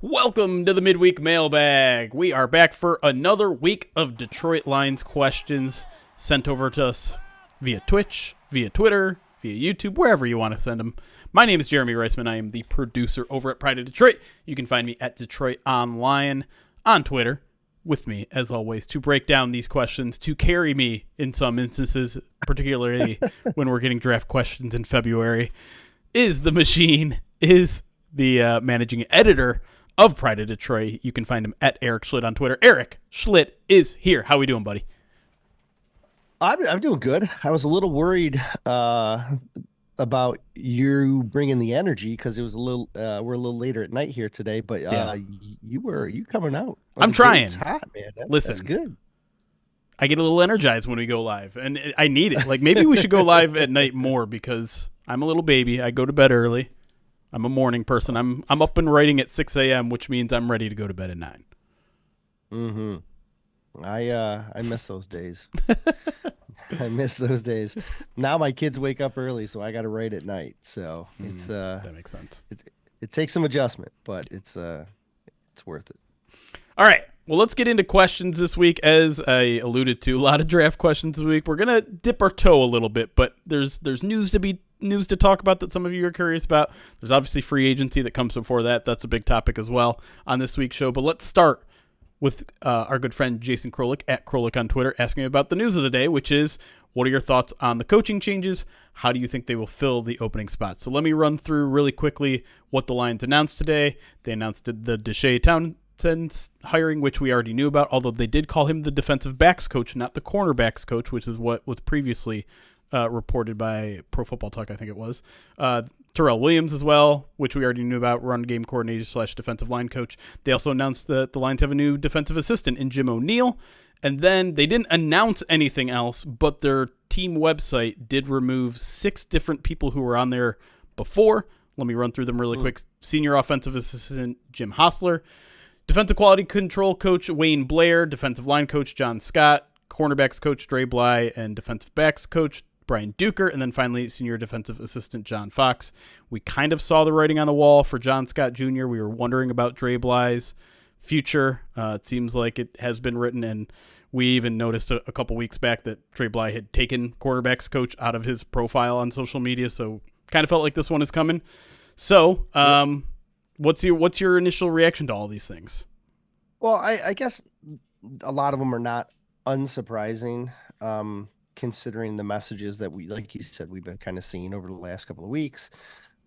Welcome to the midweek mailbag. We are back for another week of Detroit Lions questions sent over to us via Twitch, via Twitter, via YouTube, wherever you want to send them. My name is Jeremy Reisman. I am the producer over at Pride of Detroit. You can find me at Detroit Online on Twitter. With me, as always, to break down these questions, to carry me in some instances, particularly when we're getting draft questions in February, is the machine, is the managing editor of Pride of Detroit. You can find him at Erik Schlitt on Twitter. Erik Schlitt is here. How we doing, buddy? I'm doing good. I was a little worried about you bringing the energy because it was we're a little later at night here today. But you coming out? I'm trying. It's hot, man. Listen, that's good. I get a little energized when we go live, and I need it. Like maybe we should go live at night more because I'm a little baby. I go to bed early. I'm a morning person. I'm up and writing at 6 a.m., which means I'm ready to go to bed at 9. Mm-hmm. I miss those days. I miss those days. Now my kids wake up early, so I got to write at night. So it's that makes sense. It takes some adjustment, but it's worth it. All right. Well, let's get into questions this week. As I alluded to, a lot of draft questions this week. We're gonna dip our toe a little bit, but there's news to talk about that some of you are curious about. There's obviously free agency that comes before that. That's a big topic as well on this week's show. But let's start with our good friend Jason Krolik at Krolik on Twitter asking about the news of the day, which is, what are your thoughts on the coaching changes? How do you think they will fill the opening spots? So let me run through really quickly what the Lions announced today. They announced the Deshae Townsend's hiring, which we already knew about, although they did call him the defensive backs coach, not the cornerbacks coach, which is what was previously reported by Pro Football Talk, I think it was. Terrell Williams as well, which we already knew about, run game coordinator / defensive line coach. They also announced that the Lions have a new defensive assistant in Jim O'Neill. And then they didn't announce anything else, but their team website did remove 6 different people who were on there before. Let me run through them really quick. Senior offensive assistant Jim Hostler, defensive quality control coach Wayne Blair, defensive line coach John Scott, cornerbacks coach Dre Bly, and defensive backs coach Brian Duker, and then finally senior defensive assistant John Fox. We kind of saw the writing on the wall for John Scott Jr. We were wondering about Dre Bly's future. It seems like it has been written, and we even noticed a couple weeks back that Dre Bly had taken quarterbacks coach out of his profile on social media, so kind of felt like this one is coming. So what's your initial reaction to all these things? Well, I guess a lot of them are not unsurprising, considering the messages that we, like you said, we've been kind of seeing over the last couple of weeks.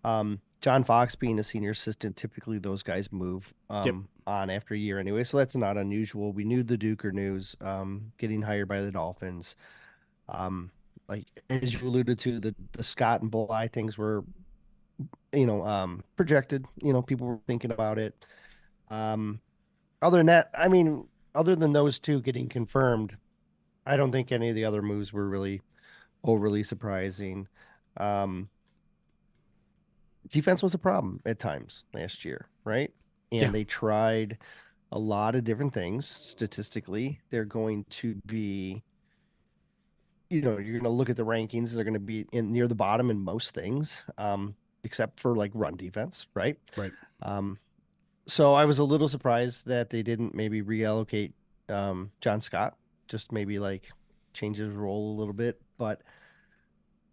John Fox being a senior assistant, typically those guys move on after a year anyway, so that's not unusual. We knew the Duker news, getting hired by the Dolphins. Like as you alluded to, the Scott and Bly things were, projected. People were thinking about it. Other than that, I mean, other than those two getting confirmed, I don't think any of the other moves were really overly surprising. Defense was a problem at times last year, right? And they tried a lot of different things. Statistically, they're going to be, you're going to look at the rankings. They're going to be near the bottom in most things, except for like run defense, right? Right. So I was a little surprised that they didn't maybe reallocate John Scott, just maybe like change his role a little bit, but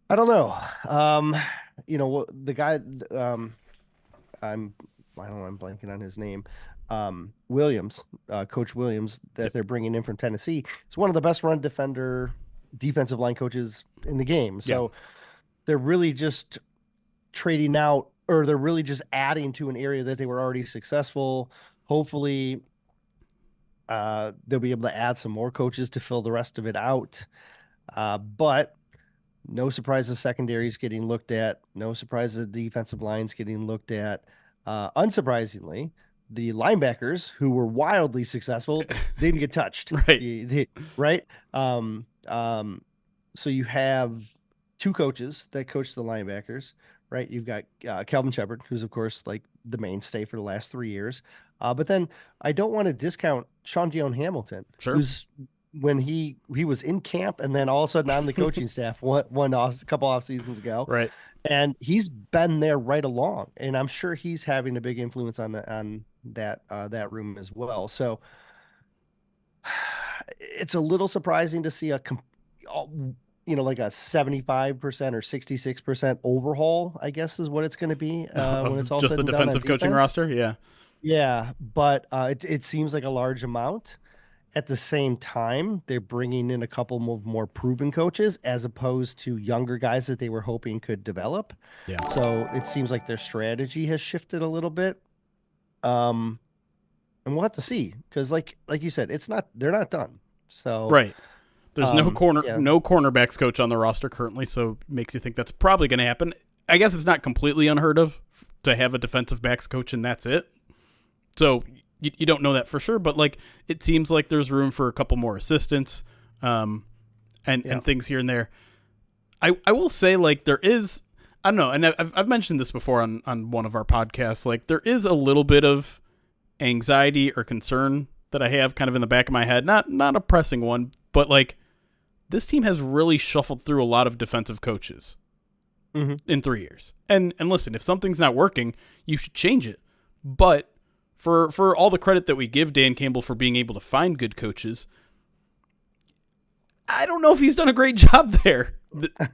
I don't know. The guy, I'm blanking on his name. Williams, Coach Williams, that they're bringing in from Tennessee. It's one of the best run defensive line coaches in the game. So they're really just trading out, or they're really just adding to an area that they were already successful. Hopefully, they'll be able to add some more coaches to fill the rest of it out. But no surprise the secondary is getting looked at. No surprise the defensive line's getting looked at. Unsurprisingly, the linebackers, who were wildly successful, didn't get touched. Right. Right. So you have 2 coaches that coach the linebackers, right? You've got Calvin Shepard, who's of course like the mainstay for the last 3 years. But then I don't want to discount Sean Dion Hamilton, who's when he was in camp and then all of a sudden on the coaching staff a couple off seasons ago. Right. and he's been there right along, and I'm sure he's having a big influence on that room as well. So it's a little surprising to see like a 75% or 66% overhaul, I guess is what it's going to be when it's all Just said the and done on defensive coaching defense. roster. Yeah. Yeah, but it seems like a large amount. At the same time, they're bringing in a couple of more proven coaches as opposed to younger guys that they were hoping could develop. Yeah. So it seems like their strategy has shifted a little bit. Um, and we'll have to see because, like you said, they're not done. So, Right. There's yeah, no cornerbacks coach on the roster currently, so makes you think that's probably going to happen. I guess it's not completely unheard of to have a defensive backs coach and that's it. So you don't know that for sure, but like it seems like there's room for a couple more assistants, and things here and there. I will say like there is, I don't know, and I've mentioned this before on one of our podcasts. Like there is a little bit of anxiety or concern that I have kind of in the back of my head, not a pressing one, but like this team has really shuffled through a lot of defensive coaches in 3 years. And listen, if something's not working, you should change it. But for all the credit that we give Dan Campbell for being able to find good coaches, I don't know if he's done a great job there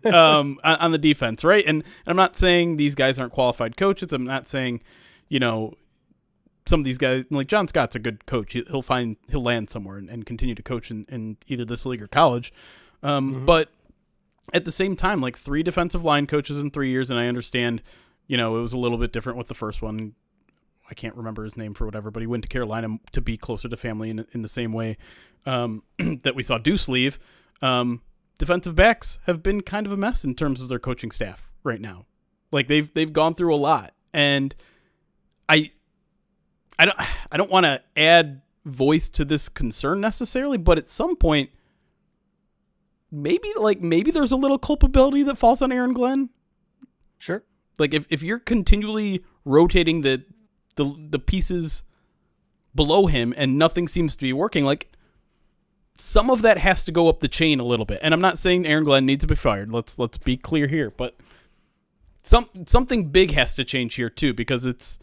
on the defense, right? And I'm not saying these guys aren't qualified coaches. I'm not saying, you know, some of these guys, like John Scott's a good coach. He'll land somewhere and continue to coach in either this league or college. But at the same time, like 3 defensive line coaches in 3 years, and I understand, you know, it was a little bit different with the first one. I can't remember his name for whatever, but he went to Carolina to be closer to family in the same way that we saw Deuce leave. Defensive backs have been kind of a mess in terms of their coaching staff right now. Like they've gone through a lot, and I don't want to add voice to this concern necessarily, but at some point, maybe there's a little culpability that falls on Aaron Glenn. sure. Like if you're continually rotating the pieces below him and nothing seems to be working, like some of that has to go up the chain a little bit. And I'm not saying Aaron Glenn needs to be fired. Let's be clear here, but something big has to change here too, because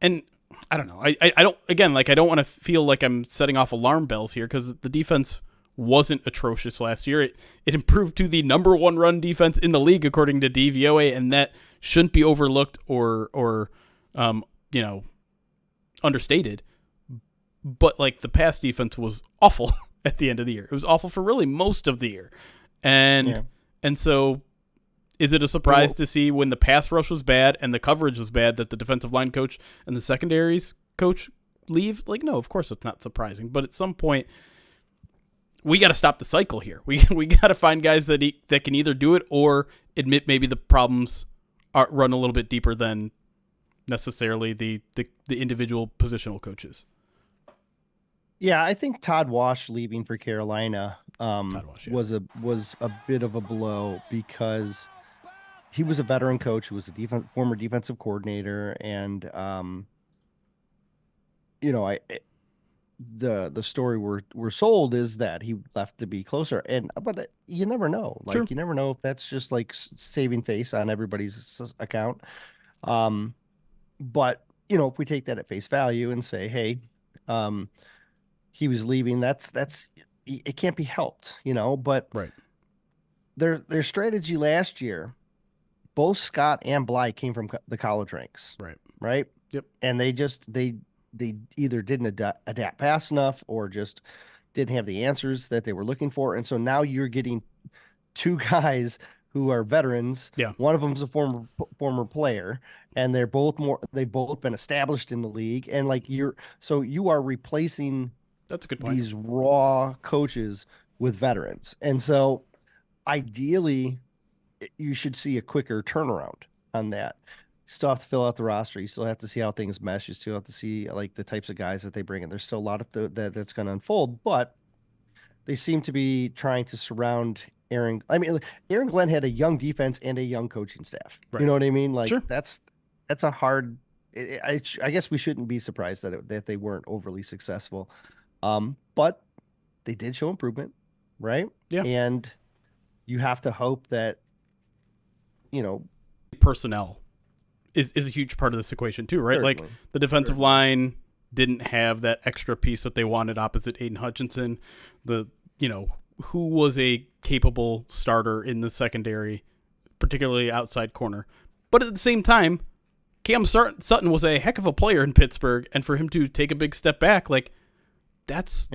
and I don't know. I don't, again, like I don't want to feel like I'm setting off alarm bells here, because the defense wasn't atrocious last year. It improved to the number 1 run defense in the league according to DVOA, and that shouldn't be overlooked or understated. But like the pass defense was awful at the end of the year. It was awful for really most of the year. And so is it a surprise to see when the pass rush was bad and the coverage was bad that the defensive line coach and the secondaries coach leave? Like, no, of course it's not surprising. But at some point, we got to stop the cycle here. We got to find guys that can either do it or admit maybe the problems run a little bit deeper than necessarily the individual positional coaches. Yeah, I think Todd Wash leaving for Carolina Wash, yeah. was a bit of a blow, because he was a veteran coach who was a former defensive coordinator, and the story we're sold is that he left to be closer, but you never know. Like Sure. you never know if that's just like saving face on everybody's account. But if we take that at face value and say, hey, he was leaving, that's it can't be helped, but Right. their strategy last year, both Scott and Bly came from the college ranks, Right. right? Yep. And they either didn't adapt fast enough or just didn't have the answers that they were looking for. And so now you're getting 2 guys who are veterans. Yeah. One of them's a former player, and they've both been established in the league. And like you are replacing That's a good point. these raw coaches with veterans. And so ideally you should see a quicker turnaround on that. You still have to fill out the roster. You still have to see how things mesh. You still have to see like the types of guys that they bring in. There's still a lot of that's going to unfold, but they seem to be trying to surround Aaron. I mean, Aaron Glenn had a young defense and a young coaching staff. Right. You know what I mean? Like sure. that's a hard. I guess we shouldn't be surprised that they weren't overly successful, but they did show improvement, right? Yeah. And you have to hope that personnel is a huge part of this equation too, right? Certainly. Like the defensive line didn't have that extra piece that they wanted opposite Aiden Hutchinson. Who was a capable starter in the secondary, particularly outside corner. But at the same time, Cam Sutton was a heck of a player in Pittsburgh, and for him to take a big step back, like that's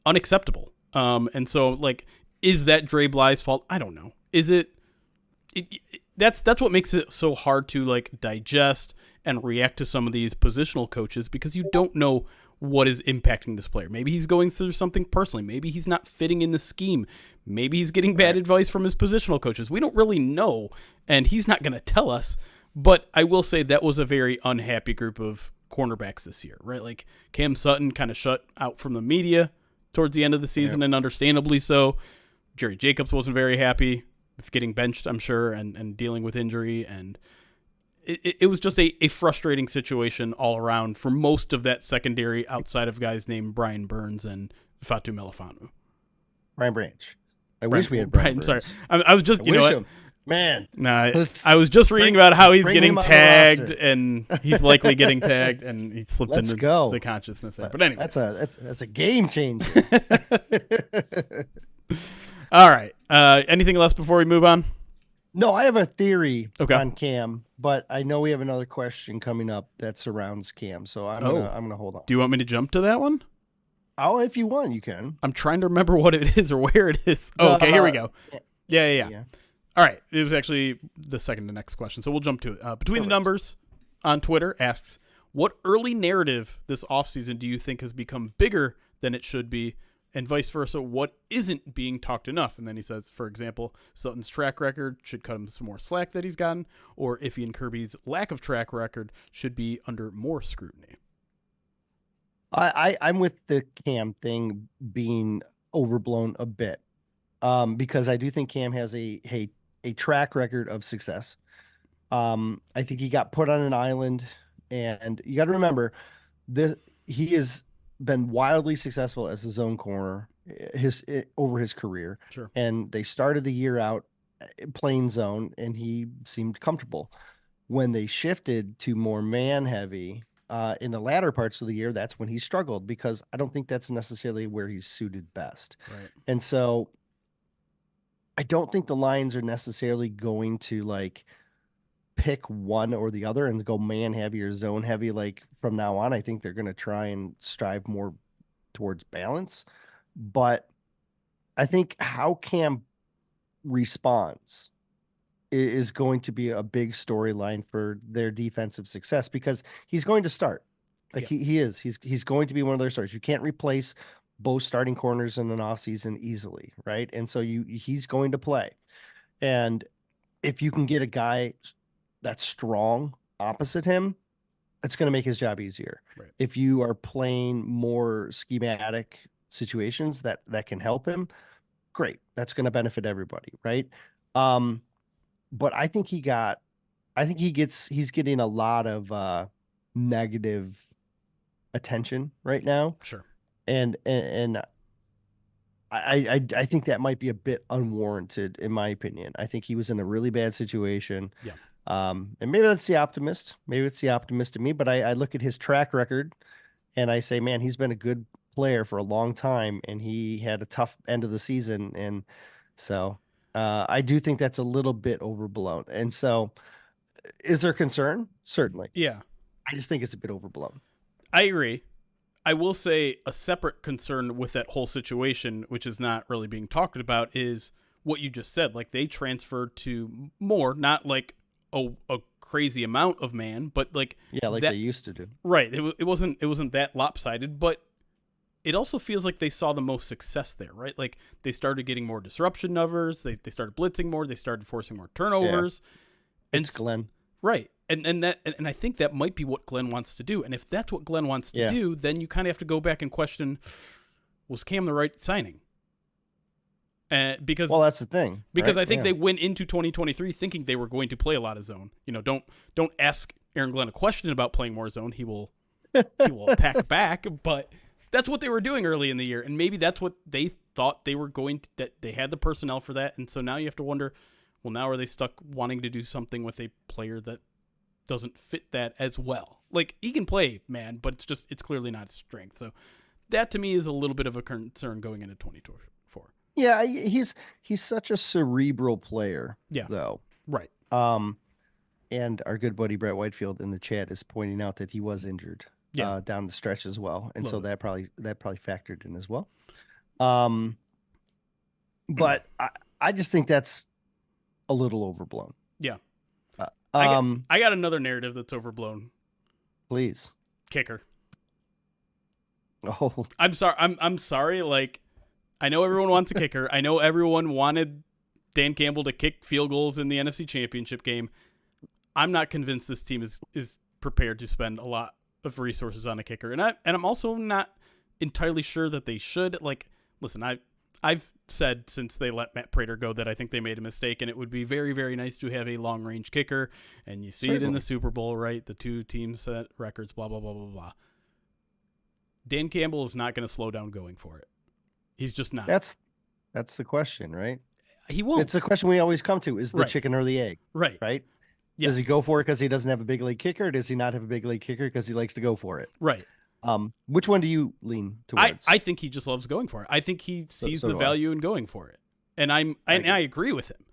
unacceptable. And so, like, is that Dre Bly's fault? I don't know. Is it? That's what makes it so hard to like digest and react to some of these positional coaches, because you don't know what is impacting this player. Maybe he's going through something personally. Maybe he's not fitting in the scheme. Maybe he's getting bad advice from his positional coaches. We don't really know, and he's not going to tell us. But I will say that was a very unhappy group of cornerbacks this year, right? Like Cam Sutton kind of shut out from the media towards the end of the season, and understandably so. Jerry Jacobs wasn't very happy with getting benched, I'm sure, and dealing with injury. And it was just a frustrating situation all around for most of that secondary outside of guys named Brian Burns and Fatu Melifanu. Brian Branch. I wish we had Brian Burns. Sorry. I was just, you know what? Man. Nah, I was just reading about how he's getting tagged, and he's likely getting tagged, and he slipped into the consciousness there. But anyway. That's a game changer. All right. Anything else before we move on? No, I have a theory on Cam, but I know we have another question coming up that surrounds Cam, so I'm gonna hold on. Do you want me to jump to that one? Oh, if you want, you can. I'm trying to remember what it is or where it is. Oh, okay, here we go. Yeah. All right. It was actually the second to next question, so we'll jump to it. Between the Numbers on Twitter asks, what early narrative this offseason do you think has become bigger than it should be, and vice versa, what isn't being talked enough? And then he says, for example, Sutton's track record should cut him some more slack that he's gotten, or Iffy and Kirby's lack of track record should be under more scrutiny. I'm with the Cam thing being overblown a bit, because I do think Cam has a track record of success. I think he got put on an island, and you got to remember he has been wildly successful as a zone corner over his career. Sure. And they started the year out playing zone, and he seemed comfortable. When they shifted to more man heavy in the latter parts of the year, that's when he struggled, because I don't think that's necessarily where he's suited best. Right. And so I don't think the Lions are necessarily going to like pick one or the other and go man heavy or zone heavy. Like from now on, I think they're going to try and strive more towards balance. But I think how Cam responds is going to be a big storyline for their defensive success, because he's going to start. Like he is. He's going to be one of their starters. You can't replace both starting corners in an offseason easily, right? And so he's going to play. And if you can get a guy that's strong opposite him, it's going to make his job easier. Right. If you are playing more schematic situations that can help him, great. That's going to benefit everybody, right? But I think he's getting a lot of negative attention right now. Sure. And I think that might be a bit unwarranted, in my opinion. I think he was in a really bad situation. Yeah. And maybe that's the optimist. Maybe it's the optimist in me, but I look at his track record and I say, man, he's been a good player for a long time, and he had a tough end of the season. And so I do think that's a little bit overblown. And so is there concern? Certainly. Yeah. I just think it's a bit overblown. I agree. I will say a separate concern with that whole situation, which is not really being talked about, is what you just said. Like, they transferred to more, not like a crazy amount of man, but like that, they used to do. Right. It wasn't that lopsided, but it also feels like they saw the most success there, right? Like, they started getting more disruption numbers. They started blitzing more. They started forcing more turnovers. Yeah. It's Glenn. Right. And I think that might be what Glenn wants to do. And if that's what Glenn wants to do, then you kind of have to go back and question, was Cam the right signing? Because that's the thing. Because I think they went into 2023 thinking they were going to play a lot of zone. You know, don't ask Aaron Glenn a question about playing more zone. He will attack back. But that's what they were doing early in the year, and maybe that's what they thought they were going to. That they had the personnel for that, and so now you have to wonder, Well, now are they stuck wanting to do something with a player that doesn't fit that as well? Like, he can play, man, but it's clearly not his strength. So that to me is a little bit of a concern going into 2024. Yeah, he's such a cerebral player. Yeah. Though. Right. And our good buddy Brett Whitefield in the chat is pointing out that he was injured down the stretch as well, and so that probably factored in as well. But I just think that's a little overblown. Yeah. I got another narrative that's overblown. Please. Kicker. Oh, I'm sorry. I'm sorry. Like, I know everyone wants a kicker. I know everyone wanted Dan Campbell to kick field goals in the NFC Championship game. I'm not convinced this team is prepared to spend a lot of resources on a kicker, and I'm also not entirely sure that they should. Like, listen, I've said since they let Matt Prater go that I think they made a mistake, and it would be very, very nice to have a long range kicker. And you see it in the Super Bowl, right? The two teams set records, blah blah blah blah blah. Dan Campbell is not going to slow down going for it. He's just not. That's the question, right? He won't. It's the question we always come to: is the chicken or the egg? Right. Right. Yes. Does he go for it because he doesn't have a big league kicker? Or does he not have a big league kicker because he likes to go for it? Right. Which one do you lean towards? I think he just loves going for it. I think he sees the value in going for it, and I agree with him.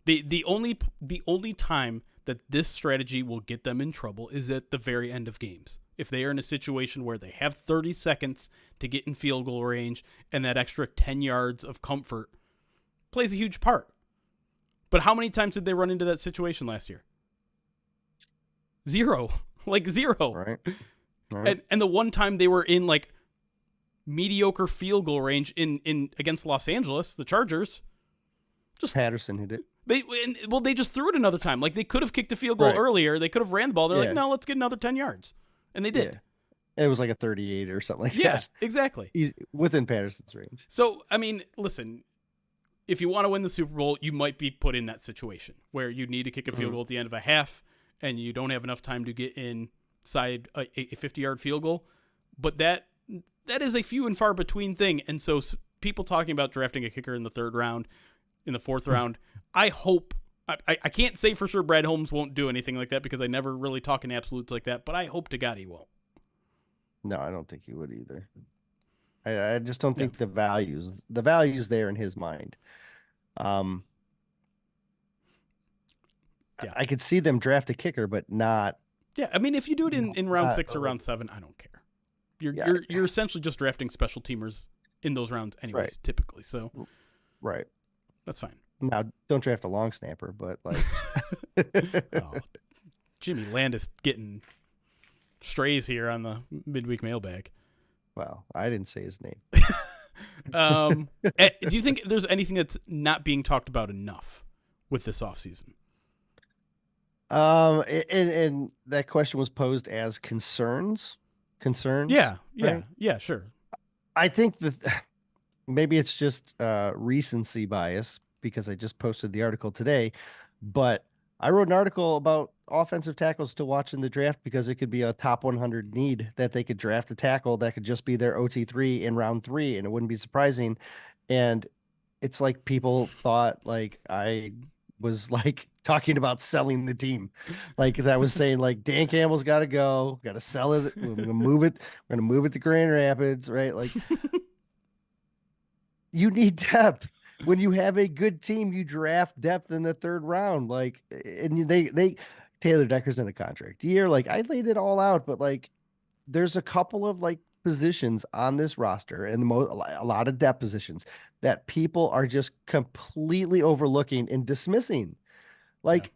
The only time that this strategy will get them in trouble is at the very end of games. If they are in a situation where they have 30 seconds to get in field goal range, and that extra 10 yards of comfort plays a huge part. But how many times did they run into that situation last year? Zero. Like zero. Right. And the one time they were in like mediocre field goal range in against Los Angeles, the Chargers, just Patterson hit it. They just threw it another time. Like, they could have kicked a field goal earlier. They could have ran the ball. They're like, no, let's get another 10 yards. And they did. Yeah. It was like a 38 or something like that. Yeah, exactly. He's within Patterson's range. So, I mean, listen, if you want to win the Super Bowl, you might be put in that situation where you need to kick a field goal at the end of a half and you don't have enough time to get inside a 50-yard field goal. But that is a few and far between thing. And so people talking about drafting a kicker in the third round, in the fourth round, I hope, I can't say for sure Brad Holmes won't do anything like that because I never really talk in absolutes like that, but I hope to God he won't. No, I don't think he would either. I just don't think the value's there in his mind. I could see them draft a kicker, but not. Yeah, I mean, if you do it in round 6 or round 7, I don't care. You're essentially just drafting special teamers in those rounds anyways, typically. So, right, that's fine. Now, don't draft a long snapper, but like, Jimmy Landis getting strays here on the midweek mailbag. Well, I didn't say his name. Do you think there's anything that's not being talked about enough with this offseason? And that question was posed as concerns. Yeah, right? Yeah, sure. I think that maybe it's just recency bias because I just posted the article today, but I wrote an article about offensive tackles to watch in the draft because it could be a top 100 need that they could draft a tackle that could just be their OT3 in round 3, and it wouldn't be surprising. And it's like people thought like I was like talking about selling the team. Like that was saying like Dan Campbell's got to go, got to sell it. We're going to move it. We're going to move it to Grand Rapids, right? Like you need depth. When you have a good team, you draft depth in the third round. Like, and they Taylor Decker's in a contract year. Like I laid it all out, but like there's a couple of like positions on this roster and a lot of depth positions that people are just completely overlooking and dismissing. Like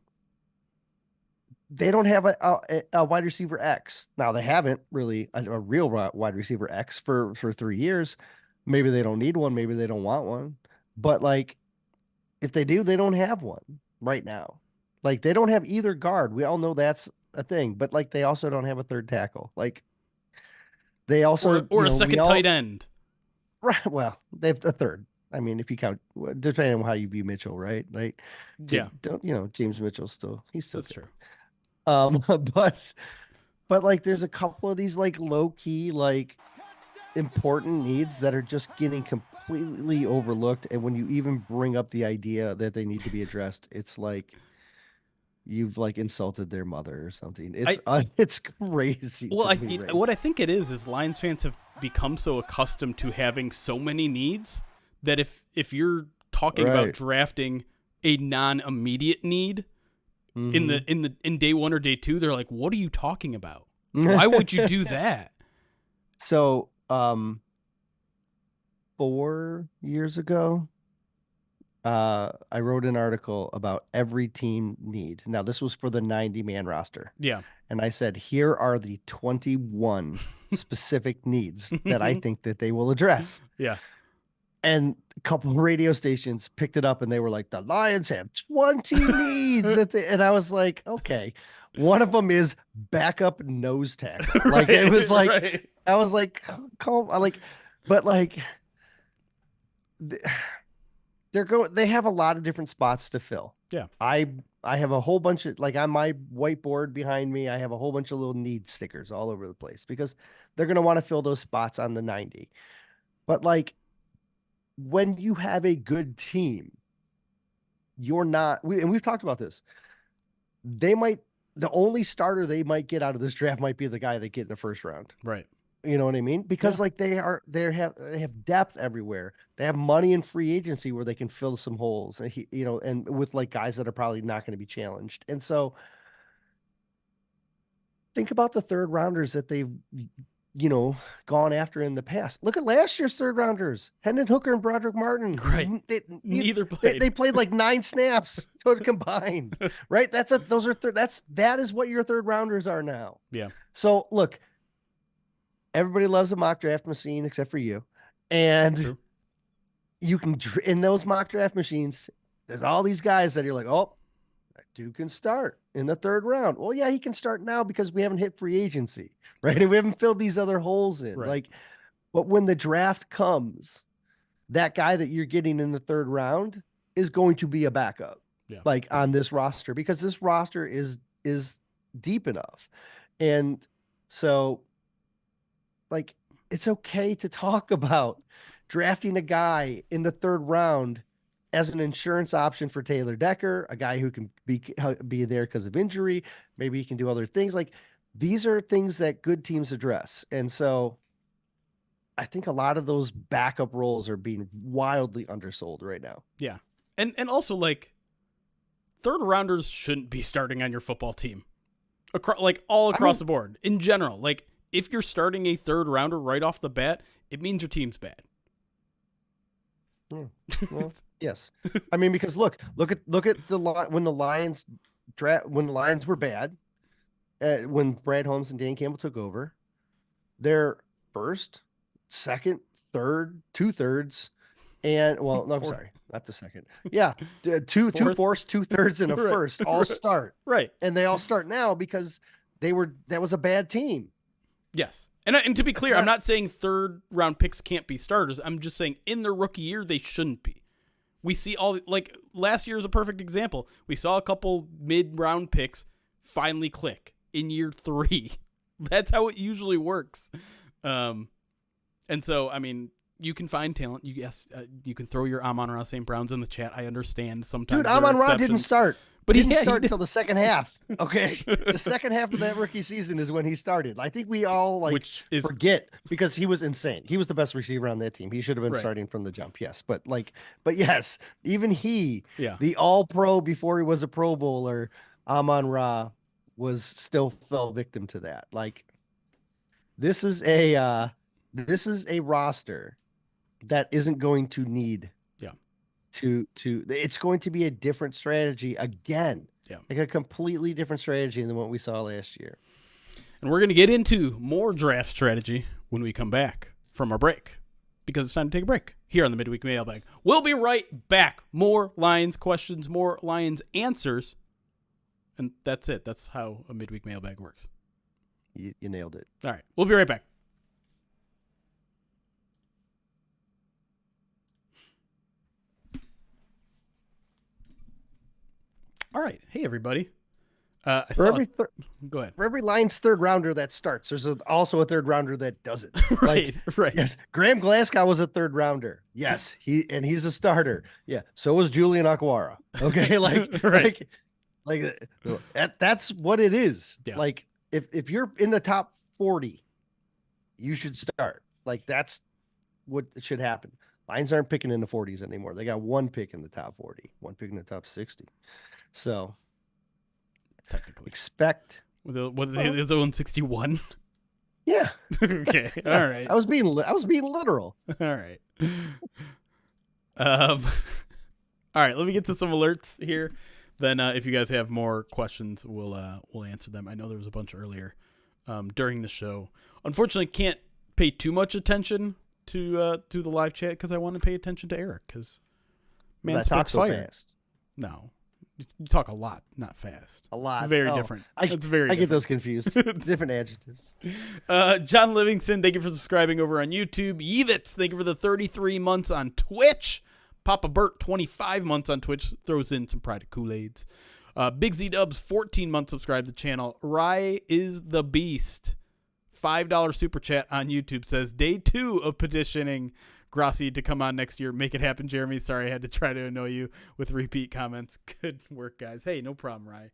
they don't have a wide receiver X. Now they haven't really a real wide receiver X for 3 years. Maybe they don't need one. Maybe they don't want one. But like, if they do, they don't have one right now. Like they don't have either guard. We all know that's a thing, but like they also don't have a third tackle. Like they also or a second tight end. Right. Well, they have a third. I mean, if you count, depending on how you view Mitchell, right? Right. Yeah. Don't James Mitchell's he's still that's good. True. But like, there's a couple of these like low key like important needs that are just getting completely overlooked. And when you even bring up the idea that they need to be addressed, it's like you've like insulted their mother or something. I It's crazy well, to me, right? what I think it is Lions fans have become so accustomed to having so many needs that if you're talking about Right. drafting a non-immediate need Mhm. in day 1 or day 2, they're like, "What are you talking about? Why would you do that?" So, 4 years ago, I wrote an article about every team need. Now, this was for the 90-man roster. Yeah. And I said, here are the 21 specific needs that I think that they will address. Yeah. And a couple of radio stations picked it up and they were like, the Lions have 20 needs. And I was like, okay. One of them is backup nose tackle. Like it was like, right. I was like, calm, like, but like they have a lot of different spots to fill. Yeah. I have a whole bunch of like on my whiteboard behind me, I have a whole bunch of little need stickers all over the place because they're going to want to fill those spots on the 90. But like when you have a good team, you're not and we've talked about this. They might the only starter they might get out of this draft might be the guy they get in the first round. Right. You know what I mean? Because like they have depth everywhere. They have money in free agency where they can fill some holes, and and with like guys that are probably not going to be challenged. And so think about the third rounders that they've gone after in the past. Look at last year's third rounders: Hendon Hooker and Broderick Martin. Right. Neither played. They played like 9 snaps combined. Right? That is what your third rounders are now. Yeah. So look. Everybody loves a mock draft machine except for you. And True. you can, in those mock draft machines, there's all these guys that you're like, oh, that dude can start in the third round. Well, yeah, he can start now because we haven't hit free agency, right? And we haven't filled these other holes in. Right. Like, but when the draft comes, that guy that you're getting in the third round is going to be a backup, like on this roster, because this roster is deep enough. And so like it's okay to talk about drafting a guy in the third round as an insurance option for Taylor Decker, a guy who can be there because of injury. Maybe he can do other things. Like these are things that good teams address. And so I think a lot of those backup roles are being wildly undersold right now. Yeah. And also like third rounders shouldn't be starting on your football team. Across the board in general. Like if you're starting a third rounder right off the bat, it means your team's bad. Yeah. Well, yes. I mean, because look at when the Lions were bad, when Brad Holmes and Dan Campbell took over, their first, second, third, 2/3, and well, no, I'm sorry, not the second. Yeah, two fourths, 2/3, and a first all start. Right, and they all start now because that was a bad team. Yes. And to be clear, I'm not saying third round picks can't be starters. I'm just saying in their rookie year, they shouldn't be. We see like last year is a perfect example. We saw a couple mid round picks finally click in year 3. That's how it usually works. And so, I mean, you can find talent. You can throw your Amon-Ra St. Browns in the chat. I understand sometimes. Dude, Amon-Ra didn't start. But he didn't start until the second half. Okay. The second half of that rookie season is when he started. I think we all forget because he was insane. He was the best receiver on that team. He should have been starting from the jump. Yes. But yes, even the all pro before he was a Pro Bowler, Amon-Ra still fell victim to that. Like this is a roster that isn't going to need it's going to be a different strategy again. Yeah. Like a completely different strategy than what we saw last year. And we're going to get into more draft strategy when we come back from our break because it's time to take a break here on the Midweek Mailbag. We'll be right back. More Lions questions, more Lions answers. And that's it. That's how a Midweek Mailbag works. You nailed it. All right. We'll be right back. All right. Hey, everybody. I For saw. every Go ahead. for every Lions third rounder that starts, there's also a third rounder that doesn't. Right, right. Yes, Graham Glasgow was a third rounder. Yes, he's a starter. Yeah, so was Julian Aquara. Okay, Right. that's what it is. Yeah. Like if you're in the top 40, you should start. Like that's what should happen. Lions aren't picking in the 40s anymore. They got one pick in the top 40, one pick in the top 60. So Technically, expect. with his own 61. Yeah. Okay. All right. I was being literal. All right. All right. Let me get to some alerts here. Then, if you guys have more questions, we'll answer them. I know there was a bunch earlier during the show. Unfortunately, can't pay too much attention to the live chat because I want to pay attention to Erik because man spits fire. Fast. No, you talk a lot, not fast. A lot. Very different. It's very. I get those confused. Different adjectives. John Livingston, thank you for subscribing over on YouTube. Yevitz, thank you for the 33 months on Twitch. Papa Bert, 25 months on Twitch, throws in some Pride of Kool-Aids. Big Z Dubs, 14 months subscribed to the channel. Rye is the Beast, $5 super chat on YouTube, says day 2 of petitioning Grossi to come on next year. Make it happen, Jeremy. Sorry I had to try to annoy you with repeat comments. Good work, guys. Hey, no problem, Rye.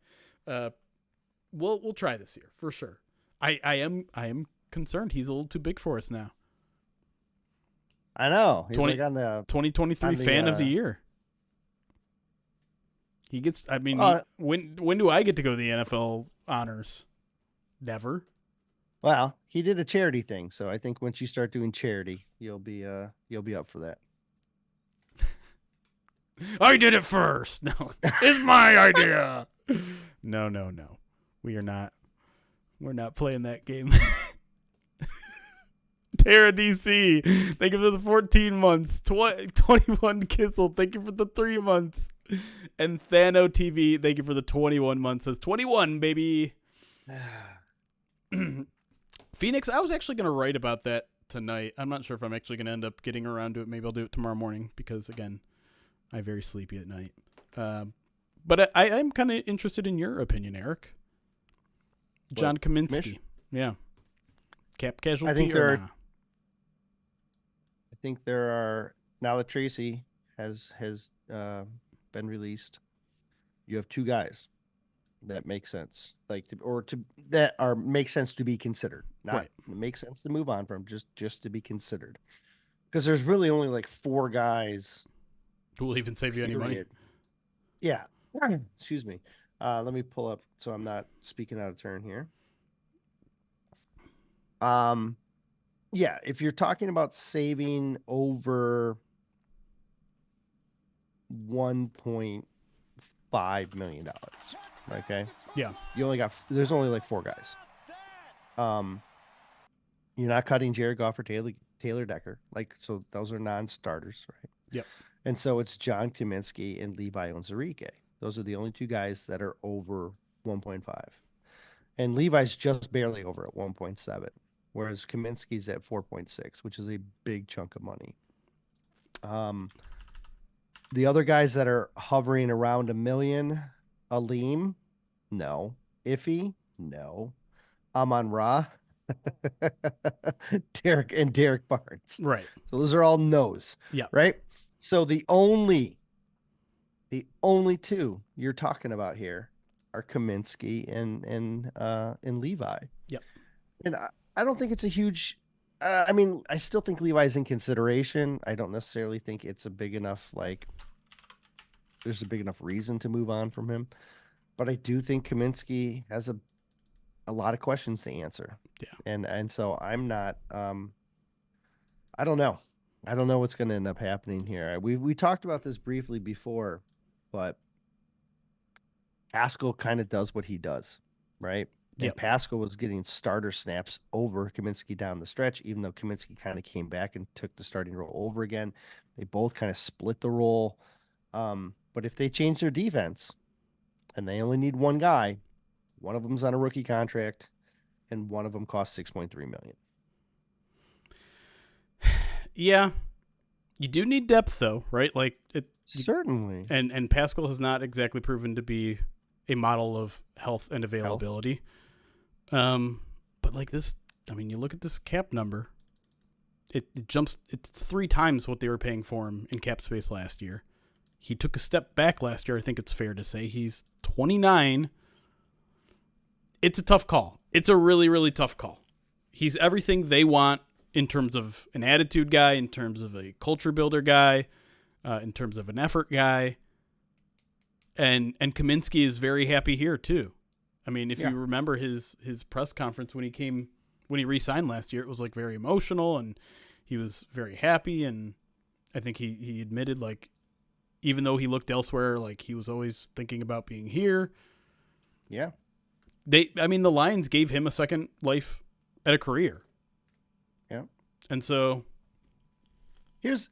We'll try this year for sure. I am concerned he's a little too big for us now. I know. He's 2023 fan of the year. He gets. I mean, when do I get to go to the NFL honors? Never. Well, he did a charity thing, so I think once you start doing charity, you'll be up for that. I did it first. No, it's my idea. No. We are not. We're not playing that game. Tara DC, thank you for the 14 months. 21 Kissel, thank you for the 3 months. And Thano TV, thank you for the 21 months. Says 21, baby. Phoenix, I was actually going to write about that tonight. I'm not sure if I'm actually going to end up getting around to it. Maybe I'll do it tomorrow morning because, again, I'm very sleepy at night. But I'm kind of interested in your opinion, Erik. John Kaminsky. Mish? Yeah. Cap casualty I think nah? there are now that Tracy has been released. You have 2 guys that make sense, make sense to be considered. Not right. Make sense to move on from, just to be considered. Because there's really only like 4 guys who will even save you any money. Yeah. Excuse me. Let me pull up so I'm not speaking out of turn here. Yeah, if you're talking about saving over $1.5 million, okay? Yeah. There's only like 4 guys. You're not cutting Jared Goff or Taylor Decker. So those are non-starters, right? Yep. And so it's John Kaminsky and Levi Onwuzurike. Those are the only 2 guys that are over 1.5. And Levi's just barely over at 1.7. Whereas Kaminsky's at 4.6, which is a big chunk of money. The other guys that are hovering around $1 million, Aleem, no. Iffy, no. Amon-Ra, Derek Barnes. Right. So those are all no's. Yeah. Right. So the only 2 you're talking about here are Kaminsky and Levi. Yep. And I don't think it's a huge. I mean, I still think Levi's in consideration. I don't necessarily think it's a big enough there's a big enough reason to move on from him. But I do think Kaminsky has a lot of questions to answer. Yeah. And so I'm not. I don't know. I don't know what's going to end up happening here. We talked about this briefly before, but Pascal kind of does what he does, right? And yep. Pascal was getting starter snaps over Kaminsky down the stretch, even though Kaminsky kind of came back and took the starting role over again. They both kind of split the role. But if they change their defense and they only need 1 guy, one of them's on a rookie contract and one of them costs $6.3 million. Yeah. You do need depth though, right? Certainly. And Pascal has not exactly proven to be a model of health and Health. availability. But like this, I mean, you look at this cap number. It jumps. It's 3 times what they were paying for him in cap space last year. He took a step back last year. I think it's fair to say he's 29. It's a tough call. It's a really, really tough call. He's everything they want in terms of an attitude guy, in terms of a culture builder guy, in terms of an effort guy. And Kaminsky is very happy here too. I mean, if you remember his press conference when he re-signed last year, it was like very emotional and he was very happy. And I think he admitted, like, even though he looked elsewhere, like he was always thinking about being here. Yeah. The Lions gave him a second life at a career. Yeah. And so it's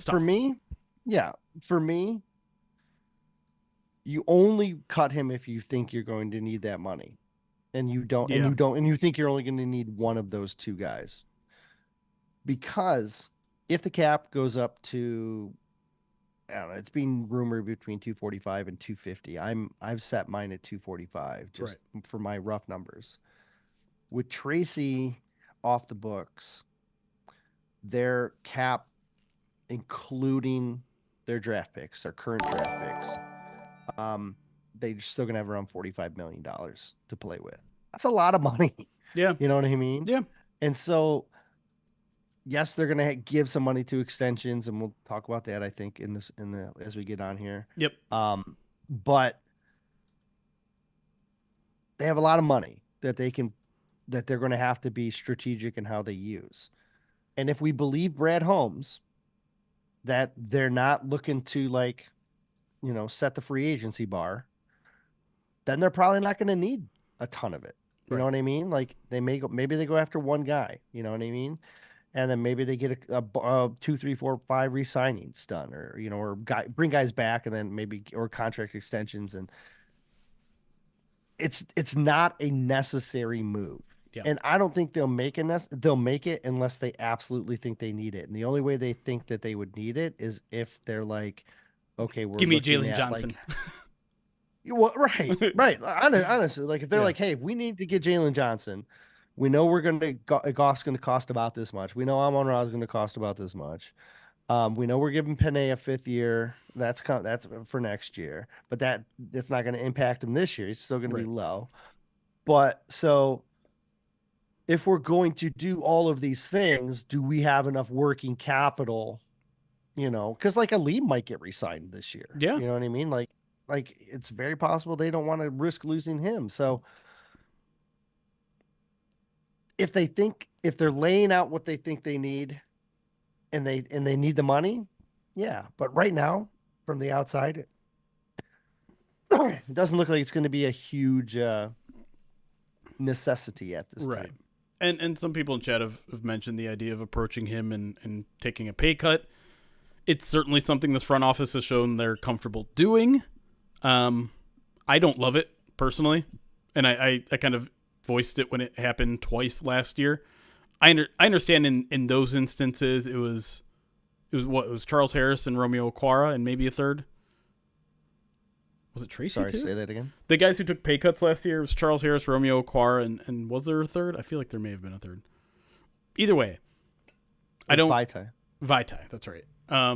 tough. For me, you only cut him if you think you're going to need that money. And you don't, and you think you're only going to need one of those 2 guys. Because if the cap goes up to, I don't know, it's being rumored between 245 and 250. I've set mine at 245 just for my rough numbers. With Tracy off the books, their cap, including their draft picks, their current draft picks, they're still gonna have around $45 million to play with. That's a lot of money. Yeah. You know what I mean? Yeah. And so, yes, they're gonna give some money to extensions, and we'll talk about that, I think, as we get on here. Yep. But they have a lot of money that they're going to have to be strategic in how they use. And if we believe Brad Holmes, that they're not looking to, like, set the free agency bar, then they're probably not going to need a ton of it. You know what I mean? Like, maybe they go after one guy, you know what I mean? And then maybe they get a 2, 3, 4, 5 re-signings done, or bring guys back, and then or contract extensions. And it's not a necessary move. Yeah. And I don't think they'll make it unless they absolutely think they need it. And the only way they think that they would need it is if they're like, okay, give me Jalen Johnson. Well, right. Honestly, like, if they're like, hey, we need to get Jalen Johnson, we know Goff's going to cost about this much. We know Amon-Ra is going to cost about this much. We know we're giving Penei a 5th year. That's for next year, but that's not going to impact him this year. He's still going to be low. But so, if we're going to do all of these things, do we have enough working capital? Because like Aleem might get re-signed this year. Yeah. You know what I mean? Like it's very possible they don't want to risk losing him. So if they're laying out what they think they need, and they need the money, yeah. But right now, from the outside, it doesn't look like it's going to be a huge necessity at this time. And some people in chat have mentioned the idea of approaching him and taking a pay cut. It's certainly something this front office has shown they're comfortable doing. I don't love it personally, and I kind of voiced it when it happened twice last year. I understand in those instances it was Charles Harris and Romeo Okwara and maybe a third. Was it Tracy? Sorry, too? Say that again. The guys who took pay cuts last year was Charles Harris, Romeo Okwara, and was there a third? I feel like there may have been a third. Either way, Vaitai. That's right. I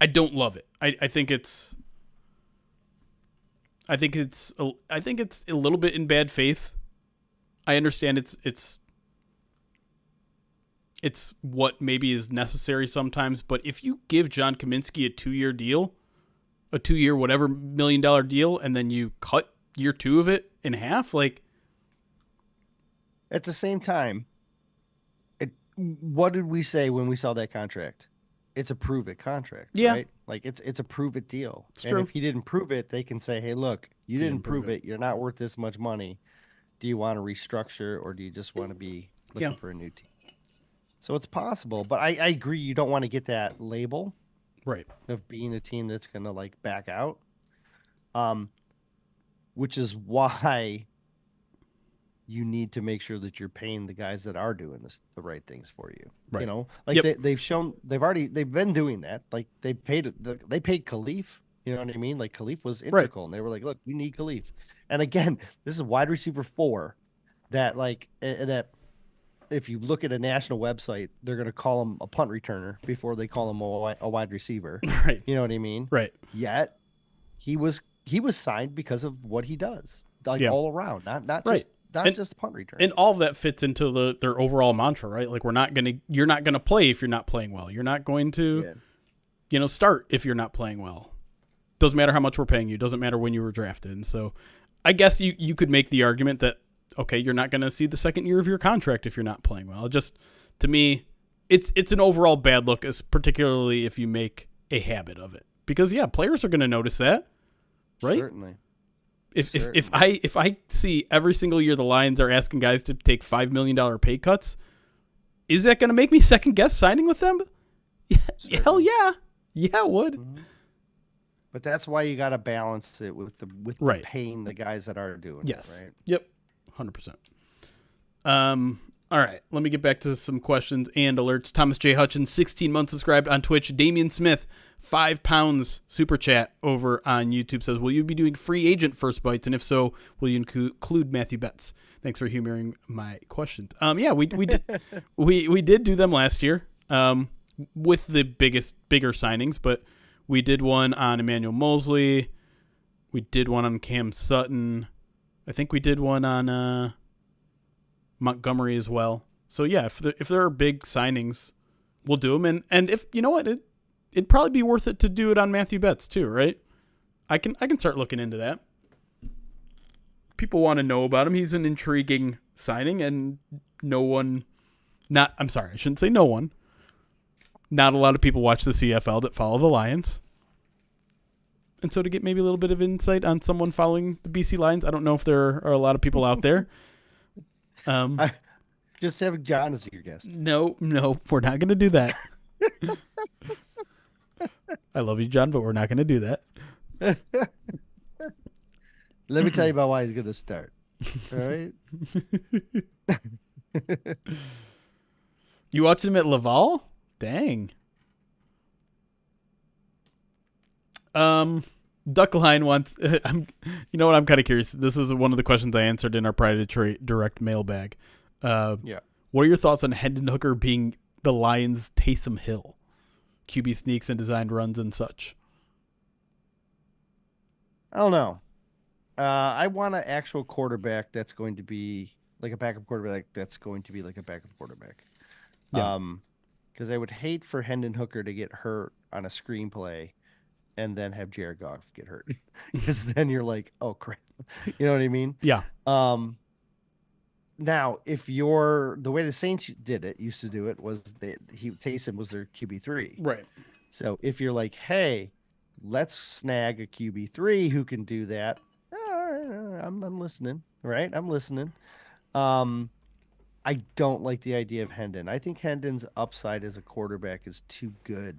don't love it. I think it's a little bit in bad faith. I understand it's what maybe is necessary sometimes, but if you give John Kaminsky a 2-year deal, a 2-year whatever $1 million deal, and then you cut year 2 of it in half, like, at the same time, what did we say when we saw that contract? It's a prove it contract, right? Like, it's a prove it deal. It's and true. If he didn't prove it, they can say, hey, look, you didn't prove it. You're not worth this much money. Do you want to restructure, or do you just want to be looking for a new team? So it's possible, but I agree. You don't want to get that label, right, of being a team that's going to, like, back out. Which is why you need to make sure that you're paying the guys that are doing the right things for you. Right. You know, like, they've been doing that. Like, they paid Khalif You know what I mean? Like Khalif was Right. integral, and they were like, "Look, we need Khalif." And again, this is wide receiver 4 that that if you look at a national website, they're going to call him a punt returner before they call him a wide receiver. Right. You know what I mean? Right. Yet he was signed because of what he does, like Yeah. all around, not Right. just not And just punt return. and all of that fits into their overall mantra, right? Like you're not gonna play if you're not playing well. You're not going to, Yeah, start if you're not playing well. Doesn't matter how much we're paying you. Doesn't matter when you were drafted. And so I guess you could make the argument that, okay, you're not going to see the second year of your contract if you're not playing well. Just, to me, it's an overall bad look, particularly if you make a habit of it. Because, yeah, players are going to notice that, right? certainly. If I see every single year the Lions are asking guys to take $5 million pay cuts, is that going to make me second guess signing with them? Yeah, hell yeah. Yeah, it would. Mm-hmm. But that's why you got to balance it with the Right. paying the guys that are doing Yes. it, right? Yep. 100%. All right. Let me get back to some questions and alerts. Thomas J. Hutchins, 16 months subscribed on Twitch. Damian Smith, £5 super chat over on YouTube, says, will you be doing free agent first bites? And if so, will you include Matthew Betts? Thanks for humoring my questions. Yeah, we did we did do them last year with the bigger signings, but we did one on Emmanuel Mosley. We did one on Cam Sutton. I think we did one on Montgomery as well. So yeah, if there are big signings, we'll do them. And if you know what, it'd probably be worth it to do it on Matthew Betts too, right? I can start looking into that. People want to know about him. He's an intriguing signing, and I'm sorry, I shouldn't say no one. Not a lot of people watch the CFL that follow the Lions. And so to get maybe a little bit of insight on someone following the BC Lions, I don't know if there are a lot of people out there. Just having John as your guest. No, we're not going to do that. I love you, John, but we're not going to do that. Let me tell you about why he's going to start. All right. You watched him at Laval? Dang. Duckline wants. You know what? I'm kind of curious. This is one of the questions I answered in our Pride of Detroit direct mailbag. Yeah. What are your thoughts on Hendon Hooker being the Lions' Taysom Hill? QB sneaks and designed runs and such. I don't know. I want an actual quarterback that's going to be like a backup quarterback. That's going to be like a backup quarterback. Yeah. Because I would hate for Hendon Hooker to get hurt on a screenplay and then have Jared Goff get hurt. Because then you're like, oh crap. You know what I mean? Yeah. Now, if the way the Saints used to do it was Taysom was their QB3. Right. So if you're like, hey, let's snag a QB3 who can do that. All right, I'm listening. Right? I'm listening. I don't like the idea of Hendon. I think Hendon's upside as a quarterback is too good.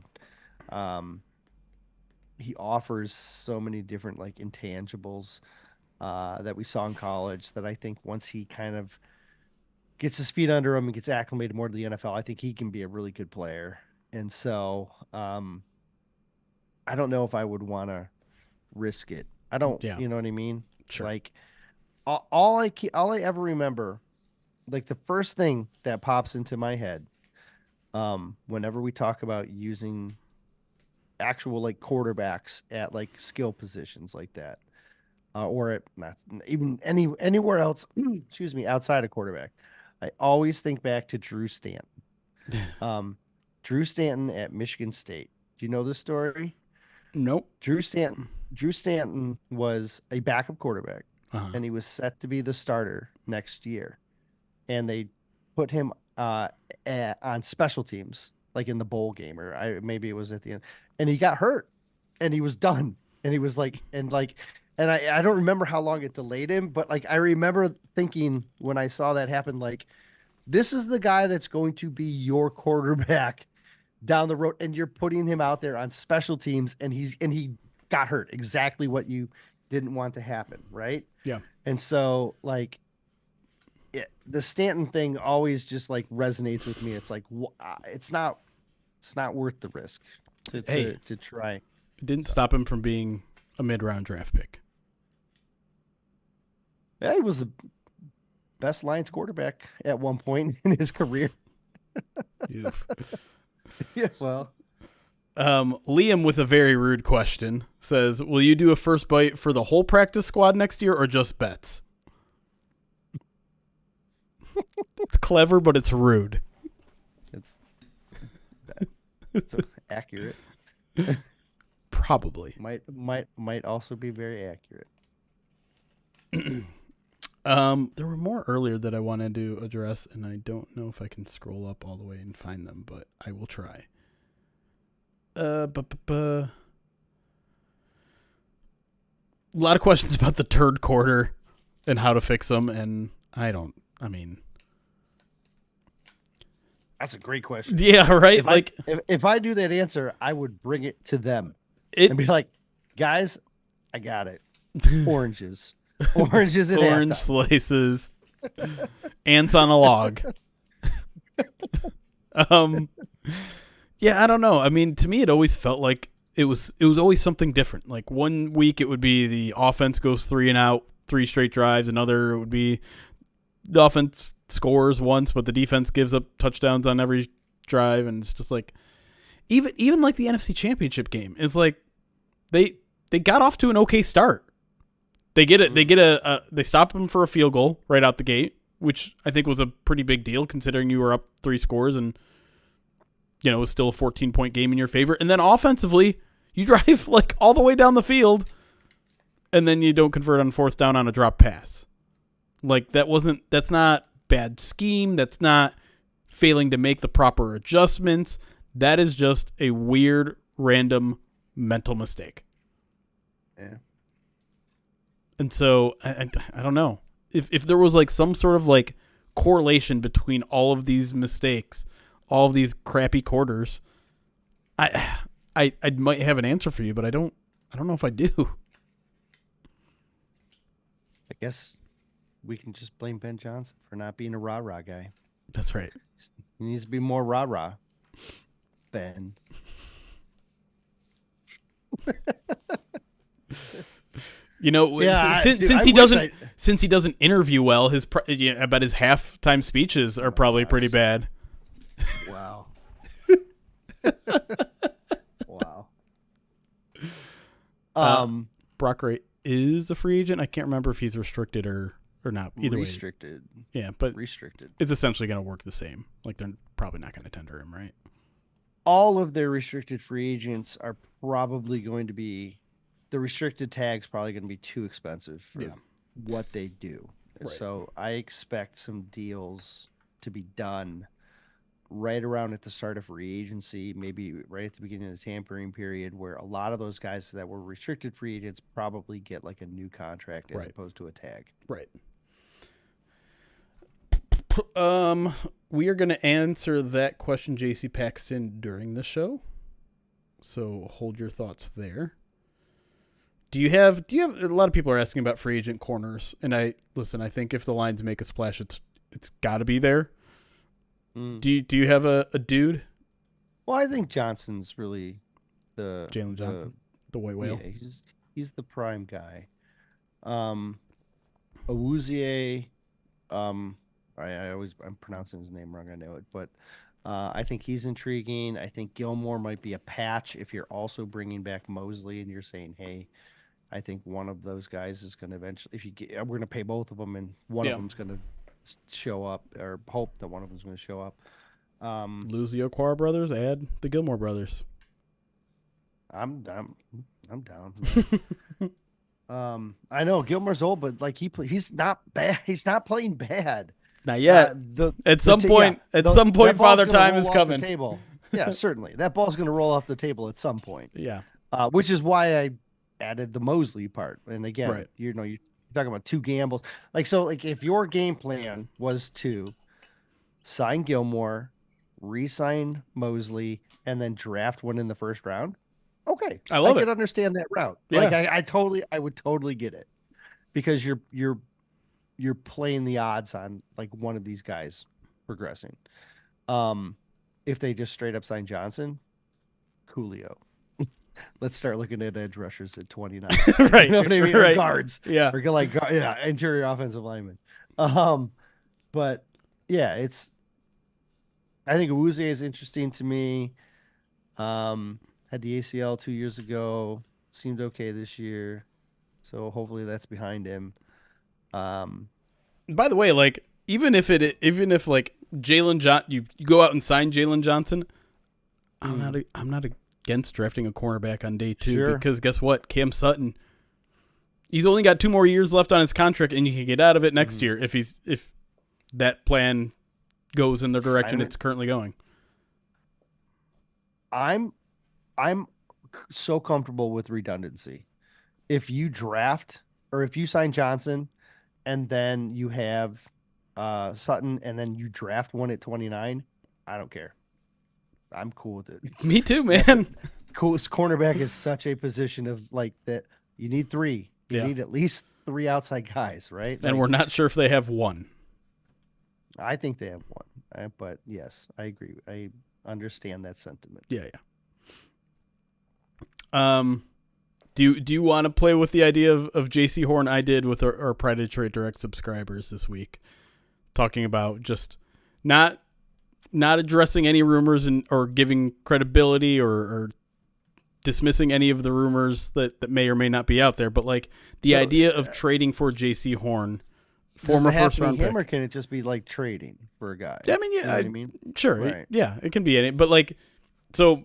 He offers so many different like intangibles that we saw in college that I think once he kind of gets his feet under him and gets acclimated more to the NFL, I think he can be a really good player. And so I don't know if I would want to risk it. I don't, you know what I mean? Sure. Like all I ever remember, like the first thing that pops into my head whenever we talk about using actual like quarterbacks at like skill positions like that, or at not even anywhere else, excuse me, outside of quarterback, I always think back to Drew Stanton. Drew Stanton at Michigan State. Do you know this story? Nope. Drew Stanton was a backup quarterback, and he was set to be the starter next year. And they put him on special teams, like in the bowl game, or maybe it was at the end. And he got hurt, and he was done. And he was like, and I don't remember how long it delayed him, but like I remember thinking when I saw that happen, like this is the guy that's going to be your quarterback down the road, and you're putting him out there on special teams, and he got hurt. Exactly what you didn't want to happen, right? Yeah. And so like the Stanton thing always just like resonates with me. It's like it's not worth the risk to try. It didn't stop him from being a mid-round draft pick. Yeah, he was the best Lions quarterback at one point in his career. Yeah, well. Liam with a very rude question says, will you do a first bite for the whole practice squad next year or just bets? It's clever, but it's rude. It's accurate. Probably. Might also be very accurate. There were more earlier that I wanted to address, and I don't know if I can scroll up all the way and find them, but I will try. A lot of questions about the third quarter and how to fix them, and that's a great question. Yeah, right. If I do that answer, I would bring it to them and be like, guys, I got it. Oranges and orange halftime. slices, ants on a log. Yeah, I don't know. I mean, to me, it always felt like it was always something different. Like one week it would be the offense goes 3 and out, 3 straight drives. Another it would be the offense scores once, but the defense gives up touchdowns on every drive, and it's just like even like the NFC Championship game is like they got off to an okay start. They stop them for a field goal right out the gate, which I think was a pretty big deal considering you were up 3 scores and it was still a 14-point game in your favor. And then offensively, you drive like all the way down the field and then you don't convert on 4th down on a drop pass. Like that's not bad scheme. That's not failing to make the proper adjustments. That is just a weird, random mental mistake. Yeah. And so I don't know if there was like some sort of like correlation between all of these mistakes, all of these crappy quarters. I might have an answer for you, but I don't know if I do. I guess we can just blame Ben Johnson for not being a rah-rah guy. That's right. He needs to be more rah-rah, Ben. Since he doesn't interview well, I bet his halftime speeches are probably pretty bad. Wow. Wow. Brock Ray is a free agent. I can't remember if he's restricted or not. Either restricted. Way. Yeah, but restricted. It's essentially going to work the same. Like they're probably not going to tender him, right? All of their restricted free agents are probably going to be the restricted tag's probably going to be too expensive for what they do. Right. So I expect some deals to be done right around at the start of free agency, maybe right at the beginning of the tampering period, where a lot of those guys that were restricted free agents probably get like a new contract as opposed to a tag. Right. We are going to answer that question, JC Paxton, during the show. So hold your thoughts there. Do you have a lot of people are asking about free agent corners, and I think if the Lions make a splash, it's got to be there. Do you have a dude? Well, I think Johnson's really the Jalen Johnson, the white whale. Yeah, he's the prime guy. Awuzie, I'm pronouncing his name wrong. I know it, but I think he's intriguing. I think Gilmore might be a patch if you're also bringing back Mosley and you're saying, hey, I think one of those guys is going to eventually, we're going to pay both of them and one of them's going to show up, or hope that one of them's going to show up. Lose the Okwara brothers, add the Gilmore brothers. I'm down. I know Gilmore's old, but like he's not bad. He's not playing bad. Not yet. At some point, Father Time is coming. Table. Yeah, certainly. That ball's going to roll off the table at some point. Yeah. Which is why I added the Mosley part. And again, you're talking about 2 gambles. Like if your game plan was to sign Gilmore, re-sign Mosley, and then draft one in the first round, okay, I could understand that route. Yeah. Like I would totally get it, because you're playing the odds on like one of these guys progressing. If they just straight up sign Johnson, Coolio. Let's start looking at edge rushers at 29. Right. You know what I mean? Or Right. guards. Yeah. Or interior offensive linemen. But yeah, I think Awuzie is interesting to me. Had the ACL 2 years ago, seemed okay this year. So hopefully that's behind him. By the way, like even if like you go out and sign Jalen Johnson, I'm not against drafting a cornerback on day 2 Sure. because guess what? Cam Sutton, he's only got 2 more years left on his contract, and you can get out of it next year if that plan goes in the direction it's currently going. I'm so comfortable with redundancy. If you draft or if you sign Johnson and then you have Sutton and then you draft one at 29, I don't care. I'm cool with it. Me too, man. Coolest cornerback is such a position of like that. You need 3. You Yeah. need at least 3 outside guys, right? And we're not sure if they have one. I think they have one, but yes, I agree. I understand that sentiment. Yeah. Do you want to play with the idea of JC Horn? I did with our Pride of Detroit Direct subscribers this week, talking about just not addressing any rumors or giving credibility or dismissing any of the rumors that may or may not be out there, but like the idea of trading for JC Horn, former first round pick. Or can it just be like trading for a guy? I mean, yeah, you know what I mean, sure, right. Yeah, it can be any, but like, so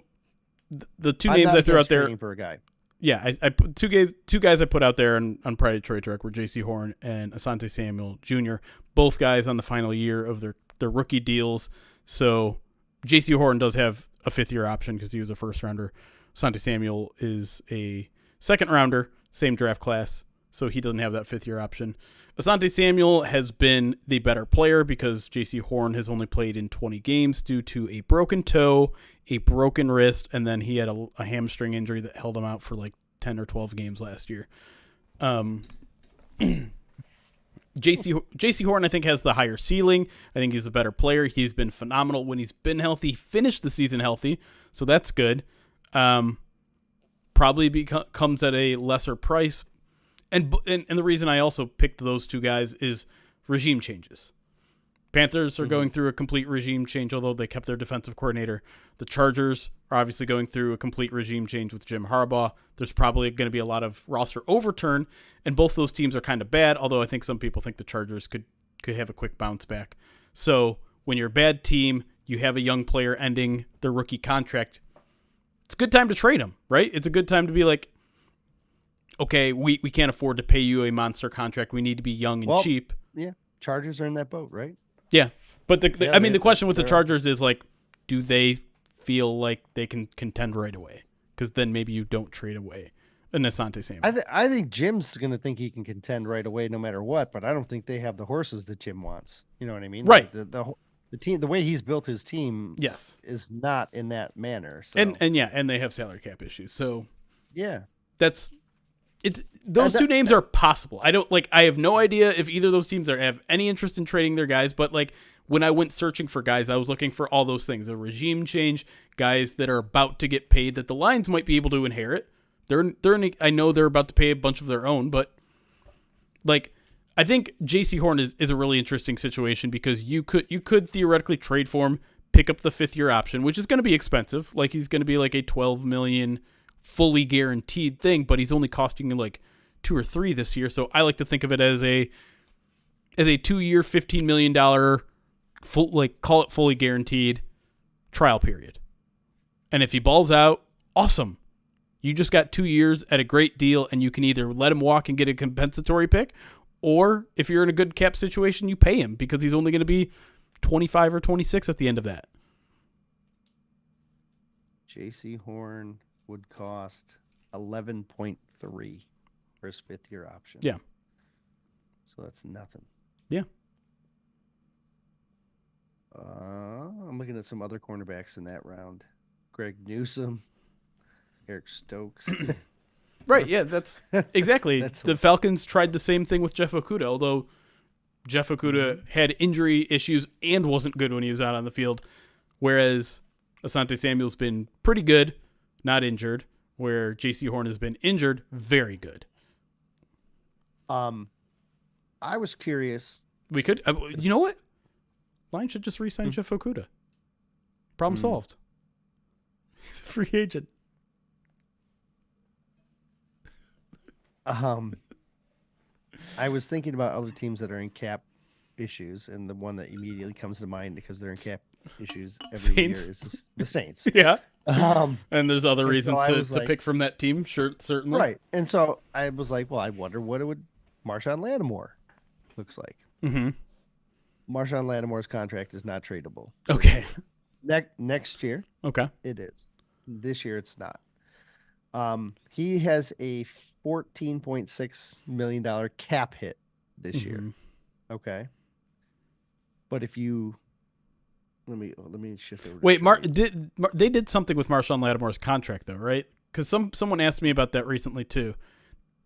the 2 I'm names not I threw out against there trading for a guy. Yeah, I put two guys I put out there on Pride of Detroit Direct were JC Horn and Asante Samuel Jr. Both guys on the final year of their rookie deals. So JC Horn does have a 5th-year option because he was a first rounder. Asante Samuel is a 2nd rounder, same draft class, so he doesn't have that 5th-year option. Asante Samuel has been the better player because JC Horn has only played in 20 games due to a broken toe, a broken wrist, and then he had a hamstring injury that held him out for like 10 or 12 games last year. JC Horn, I think, has the higher ceiling. I think he's a better player. He's been phenomenal when he's been healthy, finished the season healthy, so that's good. Probably comes at a lesser price. And the reason I also picked those 2 guys is regime changes. Panthers are going through a complete regime change, although they kept their defensive coordinator. The Chargers are obviously going through a complete regime change with Jim Harbaugh. There's probably going to be a lot of roster overturn, and both those teams are kind of bad, although I think some people think the Chargers could have a quick bounce back. So when you're a bad team, you have a young player ending their rookie contract, it's a good time to trade him, right? It's a good time to be like, okay, we can't afford to pay you a monster contract. We need to be young and cheap. Yeah, Chargers are in that boat, right? Yeah, but the question with the Chargers is like, do they feel like they can contend right away? Because then maybe you don't trade away an Asante Samuel. I think Jim's going to think he can contend right away no matter what, but I don't think they have the horses that Jim wants. You know what I mean? Right. Like the team, the way he's built his team, yes, is not in that manner. So. And they have salary cap issues. So yeah, those 2 names are possible. I have no idea if either of those teams have any interest in trading their guys, but like when I went searching for guys, I was looking for all those things: a regime change, guys that are about to get paid that the Lions might be able to inherit. I know they're about to pay a bunch of their own, but like I think JC Horn is a really interesting situation because you could theoretically trade for him, pick up the 5th-year option, which is going to be expensive. Like he's going to be like a $12 million fully guaranteed thing, but he's only costing you like 2 or 3 this year. So I like to think of it as a 2-year, $15 million full, like call it fully guaranteed trial period. And if he balls out, awesome. You just got 2 years at a great deal, and you can either let him walk and get a compensatory pick, or if you're in a good cap situation, you pay him because he's only going to be 25 or 26 at the end of that. JC Horn would cost 11.3 for his 5th-year option. Yeah. So that's nothing. Yeah. I'm looking at some other cornerbacks in that round. Greg Newsome, Eric Stokes. Right, yeah, that's exactly. The Falcons tried the same thing with Jeff Okudah, although Jeff Okudah had injury issues and wasn't good when he was out on the field, whereas Asante Samuel's been pretty good, not injured, where J.C. Horn has been injured, very good. I was curious. We could, you know what? Lions should just re-sign Jeff Okuda. Problem solved. He's a free agent. I was thinking about other teams that are in cap issues, and the one that immediately comes to mind because they're in cap issues every Saints. year is the Saints. Yeah. And there's other reasons to like, pick from that team, sure, certainly. Right. And so I was like, well, I wonder what it would Marshawn Lattimore looks like. Mm-hmm. Marshawn Lattimore's contract is not tradable. Okay. Next year, okay, it is. This year, it's not. He has a $14.6 million cap hit this year. Okay. But if you let me shift over. Wait, they did something with Marshawn Lattimore's contract though, right? Because someone asked me about that recently too.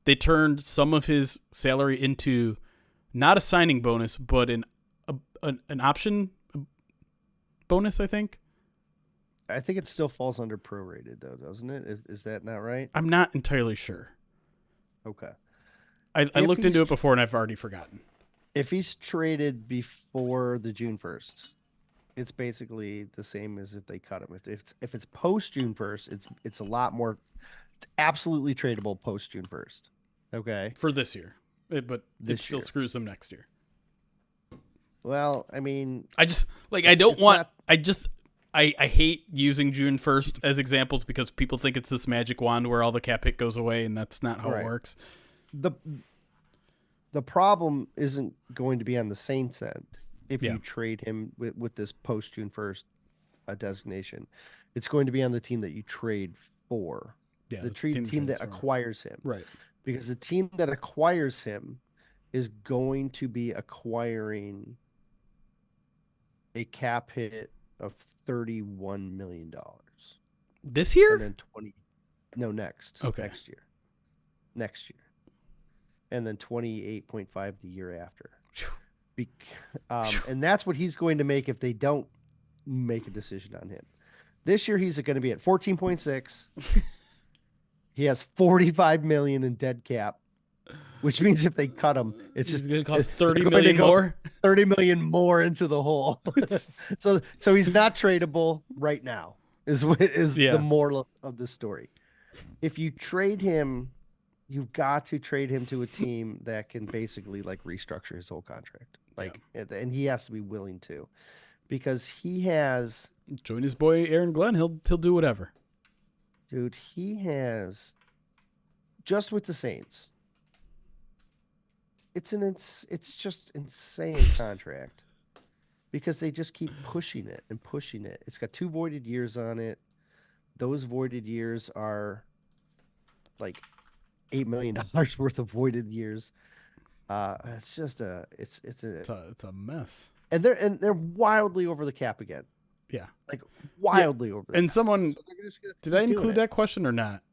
They turned some of his salary into not a signing bonus, but an option bonus, I think. I think it still falls under prorated though, doesn't it? Is that not right? I'm not entirely sure. Okay. I looked into it before and I've already forgotten. If he's traded before the June 1st, it's basically the same as if they cut him. If it's post June 1st, it's a lot more. It's absolutely tradable post June 1st. Okay. For this year, but it still screws them next year. Well, I mean, I hate using June 1st as examples because people think it's this magic wand where all the cap hit goes away, and that's not how it works. The problem isn't going to be on the Saints end if you trade him with this post June 1st designation. It's going to be on the team that you trade for. Yeah, the team that acquires him. Right. Because the team that acquires him is going to be acquiring a cap hit of $31 million. This year? And then next. Okay. Next year. And then 28.5 the year after. And that's what he's going to make if they don't make a decision on him. This year he's going to be at 14.6. He has 45 million in dead cap, which means if they cut him, it's just going to cost 30 million more. 30 million more into the hole. so he's not tradable right now. Is the moral of the story. If you trade him, you've got to trade him to a team that can basically like restructure his whole contract. And he has to be willing to, because he has join his boy Aaron Glenn. He'll do whatever. Dude, he has just with the Saints. It's just insane contract because they just keep pushing it and pushing it. It's got 2 voided years on it. Those voided years are like $8 million worth of voided years. It's just it's a mess. And they're wildly over the cap again. Yeah. Like wildly over the cap. And someone did I include that question or not?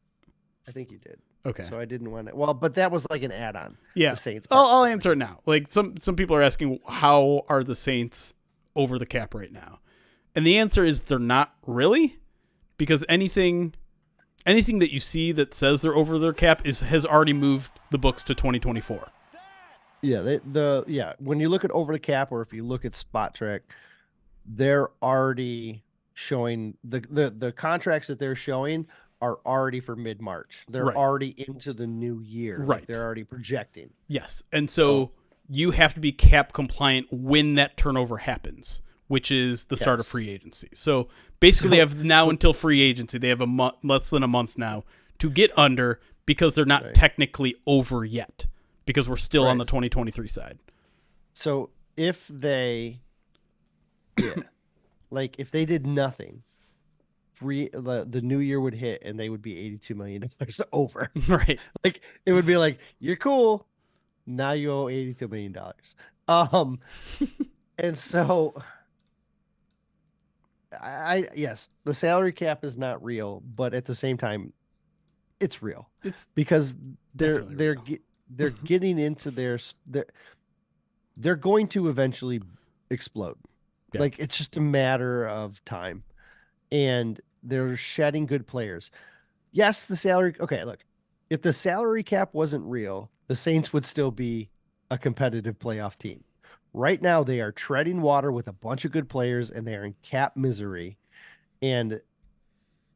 I think you did. Okay. So I didn't want to. Well, but that was like an add-on. Yeah. The Saints. I'll answer it now. Like some people are asking, how are the Saints over the cap right now? And the answer is they're not really, because anything that you see that says they're over their cap has already moved the books to 2024. Yeah. When you look at over the cap, or if you look at Spot Track, they're already showing the contracts that they're showing are already for mid-March. They're already into the new year. Right. Like they're already projecting. Yes. And so you have to be cap compliant when that turnover happens, which is the start of free agency. So basically they have until free agency. They have less than a month now to get under, because they're not technically over yet, because we're still on the 2023 side. So if they like if they did nothing, the new year would hit and they would be $82 million over. Right. Like it would be like, you're cool. Now you owe $82 million. And so yes, the salary cap is not real, but at the same time, it's real. It's because they're getting into they're going to eventually explode. Yeah. Like it's just a matter of time. And they're shedding good players. Yes, the salary. Okay, look, if the salary cap wasn't real, the Saints would still be a competitive playoff team. Right now, they are treading water with a bunch of good players, and they are in cap misery, and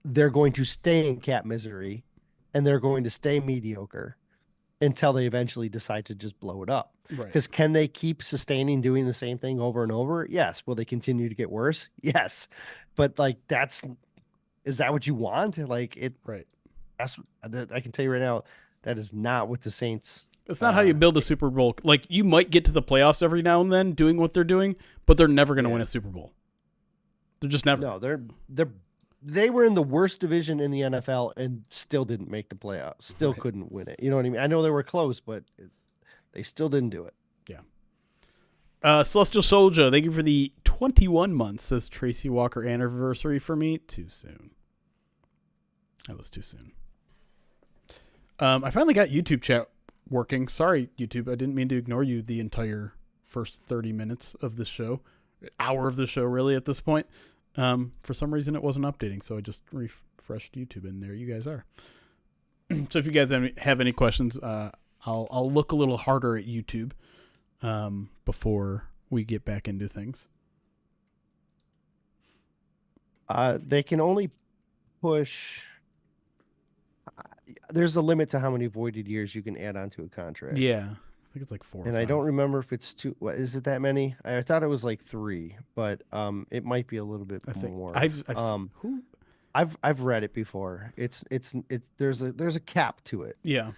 they're going to stay in cap misery, and they're going to stay mediocre until they eventually decide to just blow it up. Right. Because can they keep sustaining doing the same thing over and over? Yes. Will they continue to get worse? Yes. But like, is that what you want? Like it Right. that's I can tell you right now, that is not what the Saints. It's not how you build a Super Bowl. Like, you might get to the playoffs every now and then doing what they're doing, but they're never going to win a Super Bowl. They're just never. No, they were in the worst division in the NFL and still didn't make the playoffs. Still Right. couldn't win it. You know what I mean? I know they were close, but they still didn't do it. Yeah. Celestial Soldier, thank you for the 21 months, says Tracy Walker anniversary for me. Too soon. That was too soon. I finally got YouTube chat working. Sorry, YouTube. I didn't mean to ignore you the entire first 30 minutes of the show. Hour of the show, really, at this point. For some reason, it wasn't updating, so I just refreshed YouTube, and there you guys are. So if you guys have any questions, I'll look a little harder at YouTube before we get back into things. They can only push. There's a limit to how many voided years you can add onto a contract. Yeah, I think it's like 4 or And 5. I don't remember if it's two. What is it that many? I thought it was like three, but it might be a little bit I think more. who? I've read it before. It's there's a cap to it. Yeah.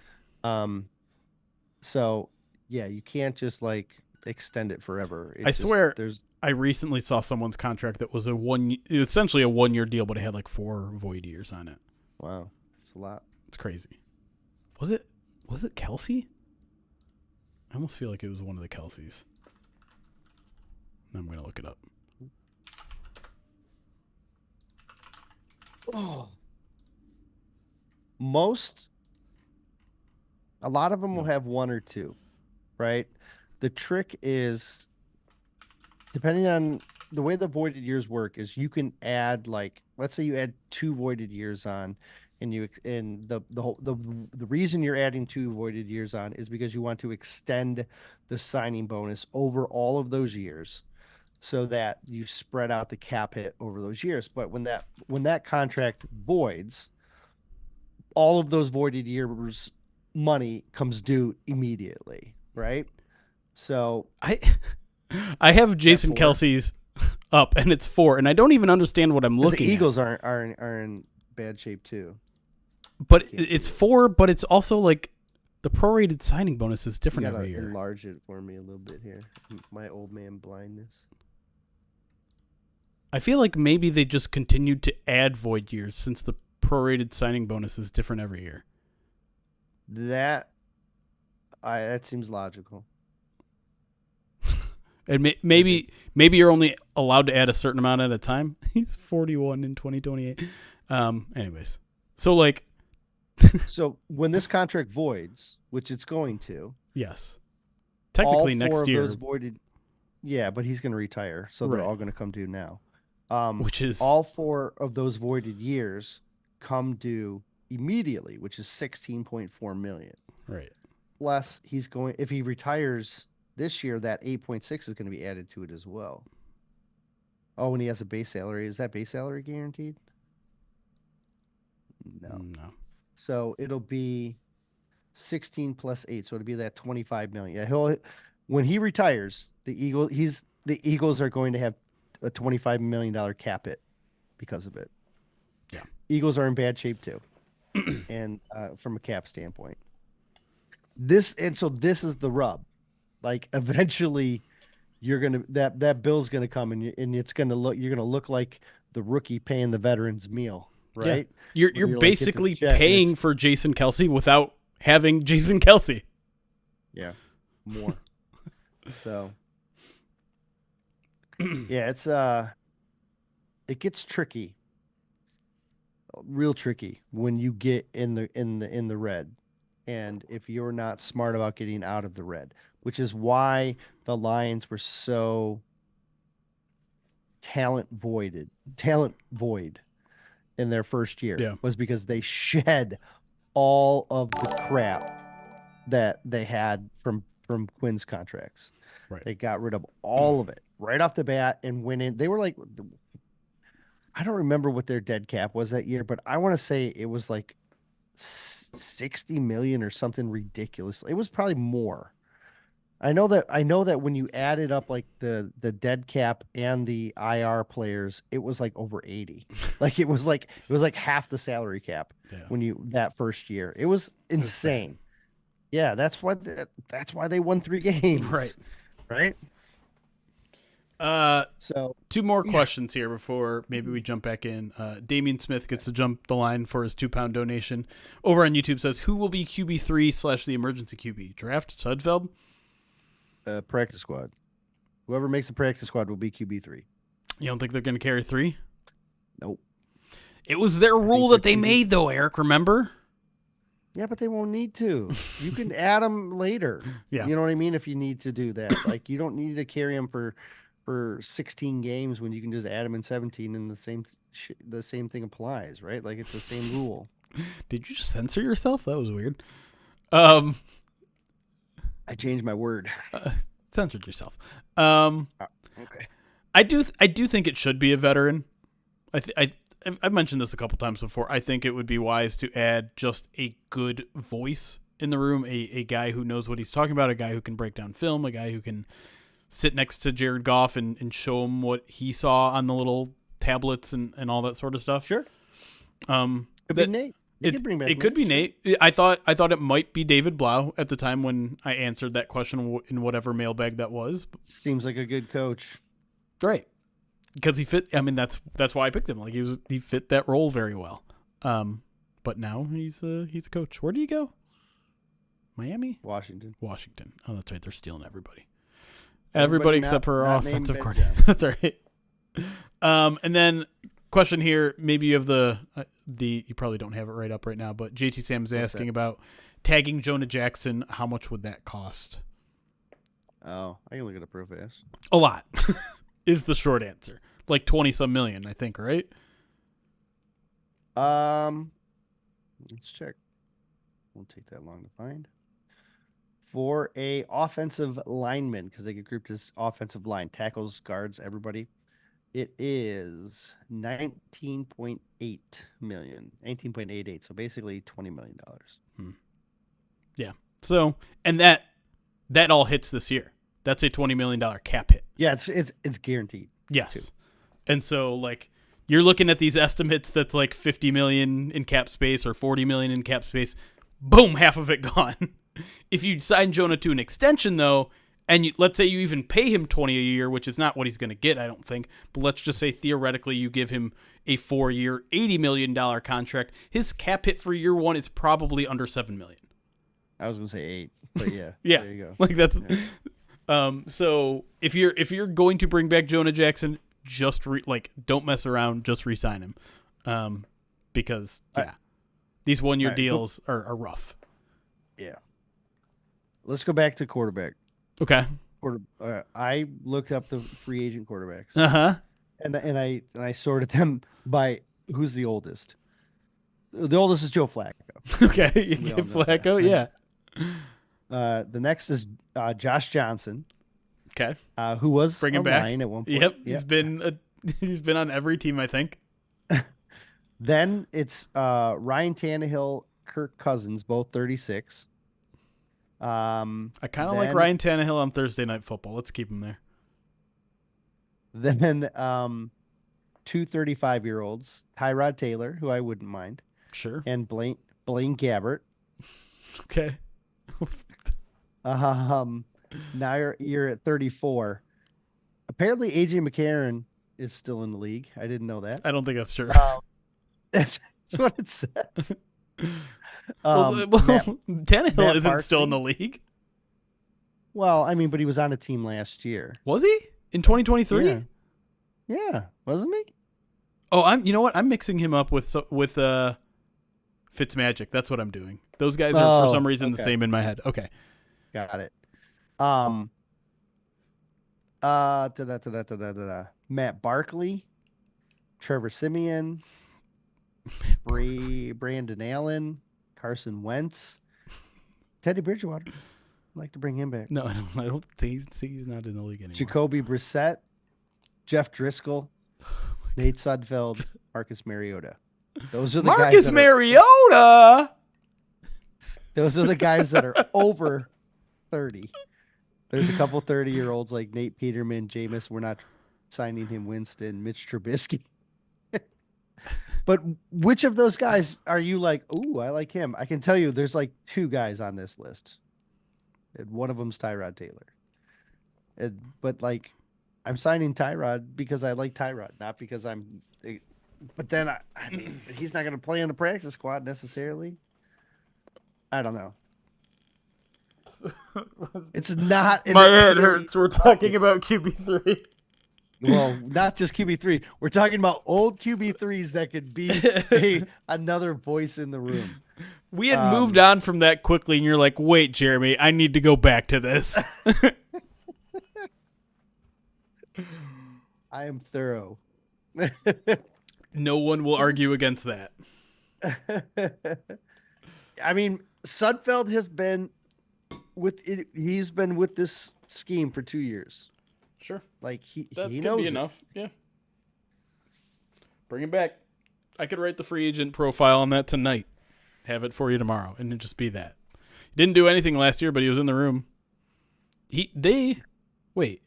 So yeah, you can't just like extend it forever. I swear I recently saw someone's contract that was essentially a 1 year deal, but it had like 4 void years on it. Wow, it's a lot. It's crazy. Was it Kelsey? I almost feel like it was one of the Kelseys. I'm going to look it up. Oh. A lot of them will have one or two, right? The trick is, depending on the way the voided years work, is you can add, like, let's say you add 2 voided years on, and the reason you're adding 2 voided years on is because you want to extend the signing bonus over all of those years, so that you spread out the cap hit over those years. But when that contract voids, all of those voided years money comes due immediately, right? So I have Jason Kelsey's up, and it's 4, and I don't even understand what I'm looking at. The Eagles at. are in bad shape too. But it's 4, but it's also like the prorated signing bonus is different every year. Enlarge it for me a little bit here. My old man blindness. I feel like maybe they just continued to add void years since the prorated signing bonus is different every year. That seems logical. And maybe you're only allowed to add a certain amount at a time. He's 41 in 2028. Anyways, so like, so when this contract voids, which it's going to, yes, technically all 4 next of year. Those voided, yeah, but he's going to retire, so they're all going to come due now. Which is all 4 of those voided years come due immediately, which is 16.4 million. Right. Plus, if he retires this year, that 8.6 is going to be added to it as well. Oh, and he has a base salary. Is that base salary guaranteed? No. So it'll be 16 plus 8. So it'll be that 25 million. Yeah, when he retires, the Eagles are going to have a $25 million cap hit because of it. Yeah. Eagles are in bad shape too. And from a cap standpoint. This is the rub. Like, eventually that bill's gonna come, and you're gonna look like the rookie paying the veterans meal, right? Yeah. You're basically paying for Jason Kelsey without having Jason Kelsey. Yeah. More. So yeah, it gets tricky. Real tricky when you get in the red, and if you're not smart about getting out of the red, which is why the Lions were so talent void, in their first year Yeah. was because they shed all of the crap that they had from Quinn's contracts. Right. They got rid of all of it right off the bat and went in. They were like, I don't remember what their dead cap was that year, but I want to say it was like 60 million or something ridiculous. It was probably more. I know that when you added up like the dead cap and the IR players, it was like over 80. Like it was like half the salary cap Yeah. when you that first year. It was It was bad. insane. Yeah, that's why they won 3 games. Right. Right? Uh, So, Two more yeah. questions here before maybe we jump back in. Damian Smith gets to jump the line for his £2 donation. Over on YouTube says, who will be QB3 / the emergency QB? Draft Sudfeld? Practice squad. Whoever makes the practice squad will be QB3. You don't think they're going to carry 3? Nope. It was their rule they're that they QB. made, though, Eric, remember? Yeah, but they won't need to. You can add them later. Yeah. You know what I mean? If you need to do that, like you don't need to carry them for 16 games when you can just add them in 17, and the same thing applies, right? Like it's the same rule. Did you just censor yourself? That was weird. I changed my word. Censored yourself. Okay. I do think it should be a veteran. I've mentioned this a couple times before. I think it would be wise to add just a good voice in the room, a guy who knows what he's talking about, a guy who can break down film, a guy who can sit next to Jared Goff and show him what he saw on the little tablets and all that sort of stuff. Sure. Could be Nate. It could be Nate. I thought it might be David Blau at the time when I answered that question in whatever mailbag that was. Seems like a good coach. Right. Because he fit. I mean, that's why I picked him. Like he fit that role very well. But now he's a coach. Where do you go? Miami, Washington. Oh, that's right. They're stealing everybody. Everybody Except for our not named offensive Ben coordinator. That's all right. And then question here. Maybe you have the you probably don't have it right up right now, but JT Sam is asking about tagging Jonah Jackson. How much would that cost? Oh, I can look at a pro fast. A lot is the short answer. Like 20-some million, I think, right? Let's check. Won't take that long to find. For a offensive lineman, because they get grouped as offensive line, tackles, guards, everybody, it is 19.8 million, 19.88. So basically $20 million. Yeah. So, and that all hits this year. That's a $20 million cap hit. Yeah, it's guaranteed. Yes. Too. And so, like, you're looking at these estimates that's like 50 million in cap space or 40 million in cap space. Boom, half of it gone. If you sign Jonah to an extension, though, and let's say you even pay him 20 a year, which is not what he's going to get, I don't think, but let's just say theoretically you give him a 4-year, $80 million contract, his cap hit for year one is probably under $7 million. I was going to say 8, but yeah. Yeah. There you go. Like that's Yeah. So if you're going to bring back Jonah Jackson, just don't mess around, just re-sign him. Because these 1-year deals are rough. Yeah. Let's go back to quarterback. Okay. I looked up the free agent quarterbacks. Uh-huh. And I sorted them by who's the oldest. The oldest is Joe Flacco. Okay. You get Flacco, yeah. The next is Josh Johnson. Okay. Who was Bring him back at one point. Yep. He's been on every team, I think. Then it's Ryan Tannehill, Kirk Cousins, both 36. I kind of like Ryan Tannehill on Thursday Night Football. Let's keep him there. Then 2 35-year-olds, Tyrod Taylor, who I wouldn't mind. Sure. And Blaine Gabbert. Okay. Now you're at 34. Apparently AJ McCarron is still in the league. I didn't know that. I don't think that's true. That's what it says. Tannehill Matt isn't Barkley. still in the league. Well, I mean, but he was on a team last year. Was he in 2023? Yeah, wasn't he? Oh, you know what? I'm mixing him up with Fitzmagic. That's what I'm doing. Those guys are for some reason the same in my head. Okay, got it. Matt Barkley, Trevor Siemian, Brandon Allen, Carson Wentz, Teddy Bridgewater. I'd like to bring him back. No, I don't think he's not in the league anymore. Jacoby Brissett, Jeff Driscoll, Nate Sudfeld, Marcus Mariota. Those are the Marcus Mariota. Those are the guys that are over 30. There's a couple 30-year-olds like Nate Peterman, Jameis. We're not signing him. Winston, Mitch Trubisky. But which of those guys are you like, ooh, I like him? I can tell you there's like 2 guys on this list. And one of them's Tyrod Taylor. But like, I'm signing Tyrod because I like Tyrod, not because I'm. But then, I mean, he's not going to play in the practice squad necessarily. I don't know. It's not. My head hurts. We're talking about QB3. Well, not just QB3. We're talking about old QB3s that could be another voice in the room. We had moved on from that quickly, and you're like, wait, Jeremy, I need to go back to this. I am thorough. No one will argue against that. I mean, Sudfeld has been with it. He's been with this scheme for 2 years. Sure. Like he could knows be it. enough. Yeah. Bring him back. I could write the free agent profile on that tonight. Have it for you tomorrow, and it'd just be that. He didn't do anything last year, but he was in the room. Wait.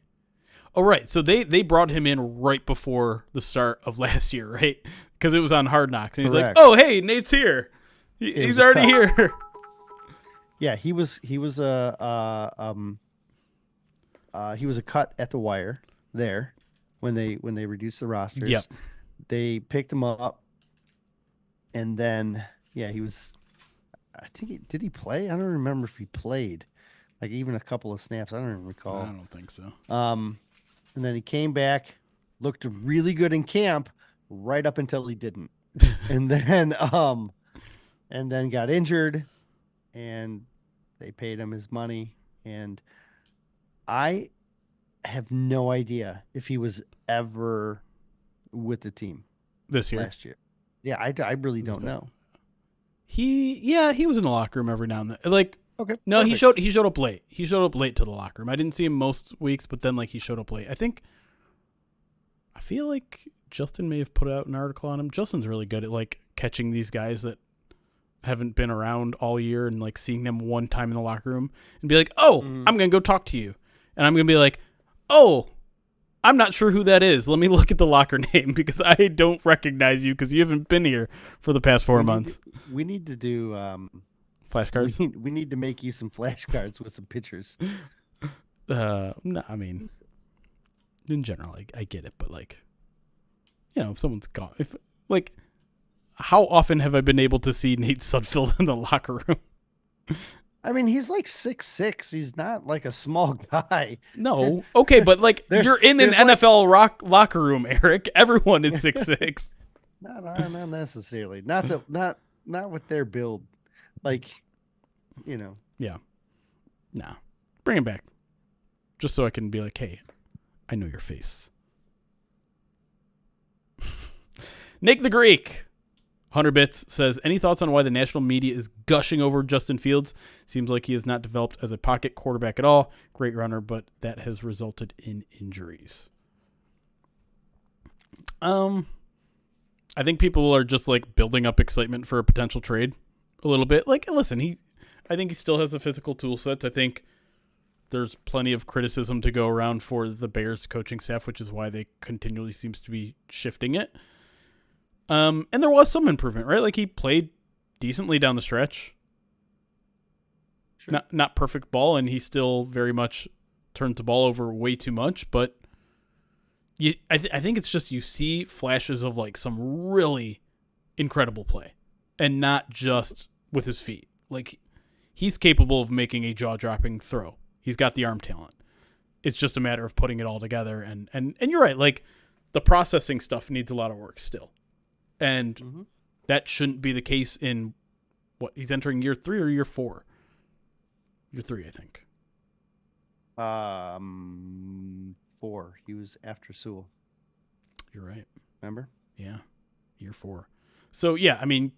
Oh, right. So they brought him in right before the start of last year, right? Because it was on Hard Knocks, and he's Correct. like, "Oh, hey, Nate's here. He's already here." Yeah, he was a cut at the wire there when they reduced the rosters. Yep. They picked him up, and then he was. I think did he play? I don't remember if he played, like even a couple of snaps. I don't even recall. I don't think so. And then he came back, looked really good in camp, right up until he didn't, and then got injured, and they paid him his money, and I have no idea if he was ever with the team This year. last year. Yeah, I really don't know. He was in the locker room every now and then. Like, Okay. no, perfect. he showed up late. He showed up late to the locker room. I didn't see him most weeks, but then like he showed up late. I feel like Justin may have put out an article on him. Justin's really good at like catching these guys that haven't been around all year and like seeing them one time in the locker room and be like, "Oh, I'm going to go talk to you." And I'm going to be like, "Oh, I'm not sure who that is. Let me look at the locker name because I don't recognize you because you haven't been here for the past 4 months." We need to do Flashcards? we need to make you some flashcards with some pictures. No, I mean, in general, I get it, but like, if someone's gone, how often have I been able to see Nate Sudfeld in the locker room? I mean, he's like 6'6". He's not like a small guy. No, okay, but like you're in an NFL locker room, Eric. Everyone is 6'6". Not necessarily. Not with their build. Like, Yeah. Nah. Bring him back. Just so I can be like, hey, I know your face. Nick the Greek, 100 bits, says, any thoughts on why the national media is gushing over Justin Fields? Seems like he has not developed as a pocket quarterback at all. Great runner, but that has resulted in injuries. I think people are just like building up excitement for a potential trade a little bit. Like, listen, I think he still has the physical tool sets. I think there's plenty of criticism to go around for the Bears coaching staff, which is why they continually seems to be shifting it. And there was some improvement, right? Like he played decently down the stretch. Sure. Not perfect ball, and he still very much turns the ball over way too much, but I think it's just you see flashes of like some really incredible play and not just with his feet. Like he's capable of making a jaw-dropping throw. He's got the arm talent. It's just a matter of putting it all together. And you're right. Like the processing stuff needs a lot of work still. And that shouldn't be the case in what he's entering year 3 or year 4. Year 3, I think. 4. He was after Sewell. You're right. Remember? Yeah. Year 4. So, yeah, I mean,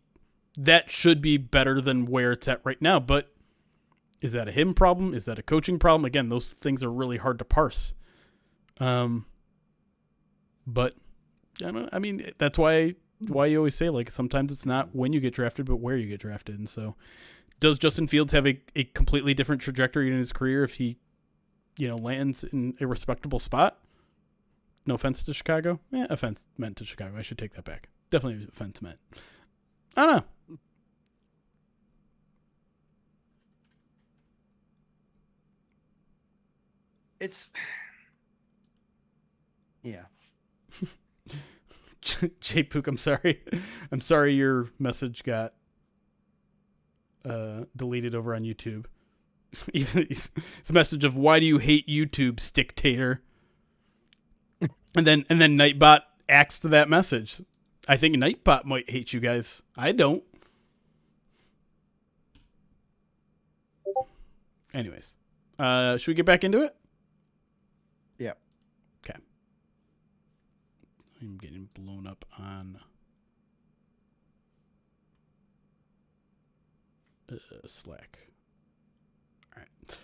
that should be better than where it's at right now. But is that a him problem? Is that a coaching problem? Again, those things are really hard to parse. But I mean, that's why you always say, like, sometimes it's not when you get drafted, but where you get drafted. And so does Justin Fields have a completely different trajectory in his career if he, lands in a respectable spot? No offense to Chicago. Offense meant to Chicago. I should take that back. Definitely offense meant. I don't know. Yeah. Jay Pook, I'm sorry. I'm sorry your message got deleted over on YouTube. Even it's a message of, why do you hate YouTube, Sticktator? and then Nightbot acts to that message. I think Nightbot might hate you guys. I don't. Anyways, should we get back into it? Yeah. Okay. I'm getting blown up on Slack. All right.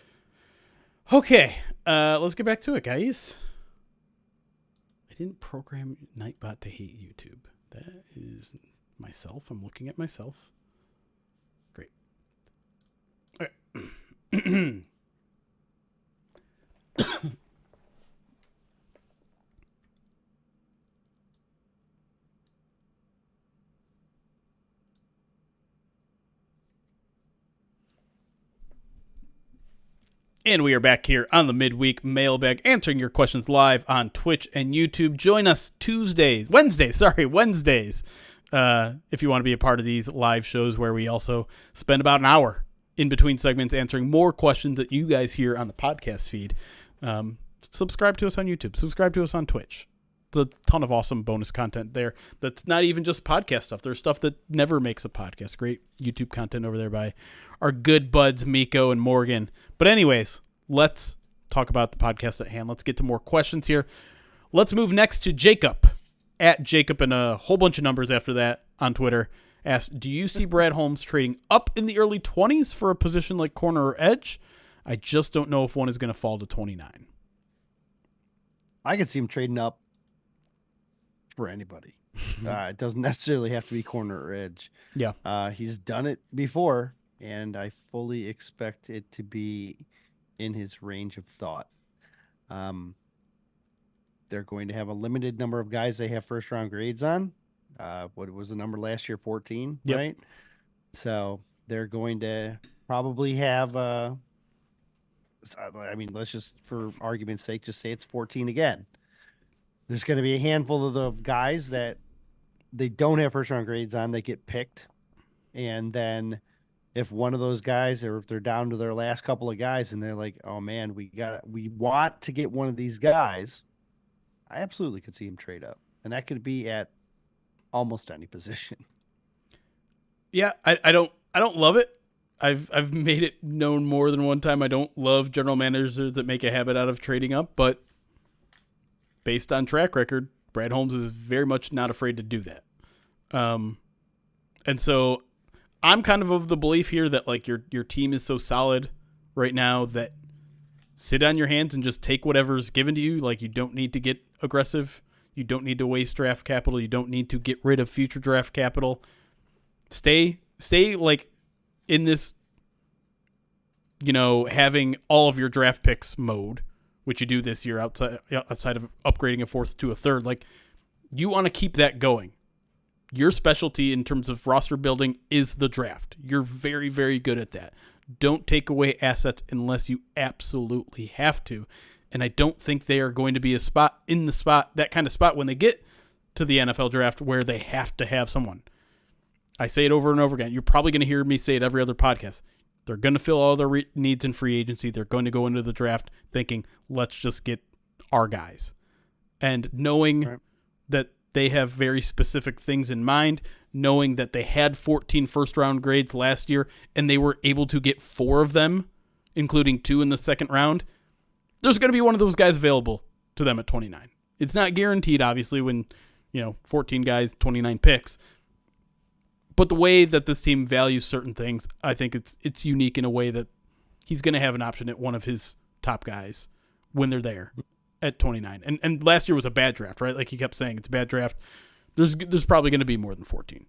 Okay. Let's get back to it, guys. I didn't program Nightbot to hate YouTube. That is myself. I'm looking at myself. Great. All right. And we are back here on the midweek mailbag, answering your questions live on Twitch and YouTube. Join us Wednesdays, if you want to be a part of these live shows, where we also spend about an hour in between segments answering more questions that you guys hear on the podcast feed. Subscribe to us on YouTube. Subscribe to us on Twitch. There's a ton of awesome bonus content there. That's not even just podcast stuff. There's stuff that never makes a podcast. Great YouTube content over there by our good buds, Miko and Morgan. But anyways, let's talk about the podcast at hand. Let's get to more questions here. Let's move next to Jacob, at Jacob, and a whole bunch of numbers after that on Twitter. Asked, do you see Brad Holmes trading up in the early 20s for a position like corner or edge? I just don't know if one is going to fall to 29. I could see him trading up for anybody. It doesn't necessarily have to be corner or edge. Yeah. He's done it before, and I fully expect it to be in his range of thought. They're going to have a limited number of guys they have first round grades on. What was the number last year? 14, yep. Right? So they're going to probably have, let's just, for argument's sake, just say it's 14 again. There's going to be a handful of the guys that they don't have first round grades on, they get picked. And then if one of those guys, or if they're down to their last couple of guys and they're like, oh man, we want to get one of these guys, I absolutely could see him trade up. And that could be at almost any position. Yeah, I don't love it. I've made it known more than one time I don't love general managers that make a habit out of trading up, but based on track record, Brad Holmes is very much not afraid to do that. And so I'm kind of the belief here that, like, your team is so solid right now that sit on your hands and just take whatever's given to you. Like, you don't need to get aggressive. You don't need to waste draft capital. You don't need to get rid of future draft capital. Stay like in this, having all of your draft picks mode, which you do this year outside of upgrading a fourth to a third. Like, you want to keep that going. Your specialty in terms of roster building is the draft. You're very, very good at that. Don't take away assets unless you absolutely have to. And I don't think they are going to be that kind of spot when they get to the NFL draft where they have to have someone. I say it over and over again. You're probably going to hear me say it every other podcast. They're going to fill all their needs in free agency. They're going to go into the draft thinking, let's just get our guys. And knowing that they have very specific things in mind, knowing that they had 14 first-round grades last year and they were able to get 4 of them, including 2 in the second round, there's going to be one of those guys available to them at 29. It's not guaranteed, obviously, when, 14 guys, 29 picks. But the way that this team values certain things, I think it's unique in a way that he's going to have an option at one of his top guys when they're there at 29. And last year was a bad draft, right? Like he kept saying, it's a bad draft. There's probably going to be more than 14.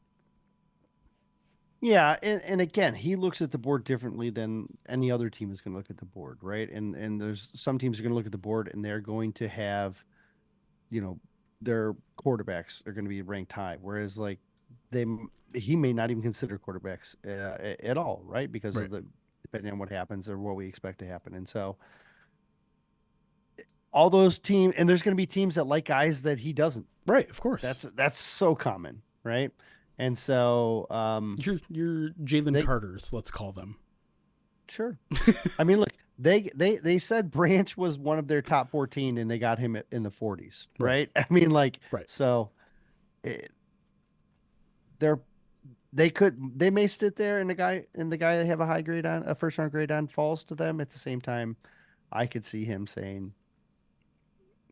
Yeah, and again, he looks at the board differently than any other team is going to look at the board, right? And there's some teams are going to look at the board and they're going to have, you know, their quarterbacks are going to be ranked high, whereas like they he may not even consider quarterbacks at all, right? Because Right. of the depending on what happens or what we expect to happen, and so all those teams, and there's going to be teams that like guys that he doesn't. Right, of course. That's so common, right? And so Your Jalen they Carters, let's call them. sure. I mean, look, they said Branch was one of their top 14 and they got him in the 40s, Right. right? I mean, like, Right. so it, they're they may sit there and the guy they have a high grade on, a first round grade on, falls to them. At the same time, I could see him saying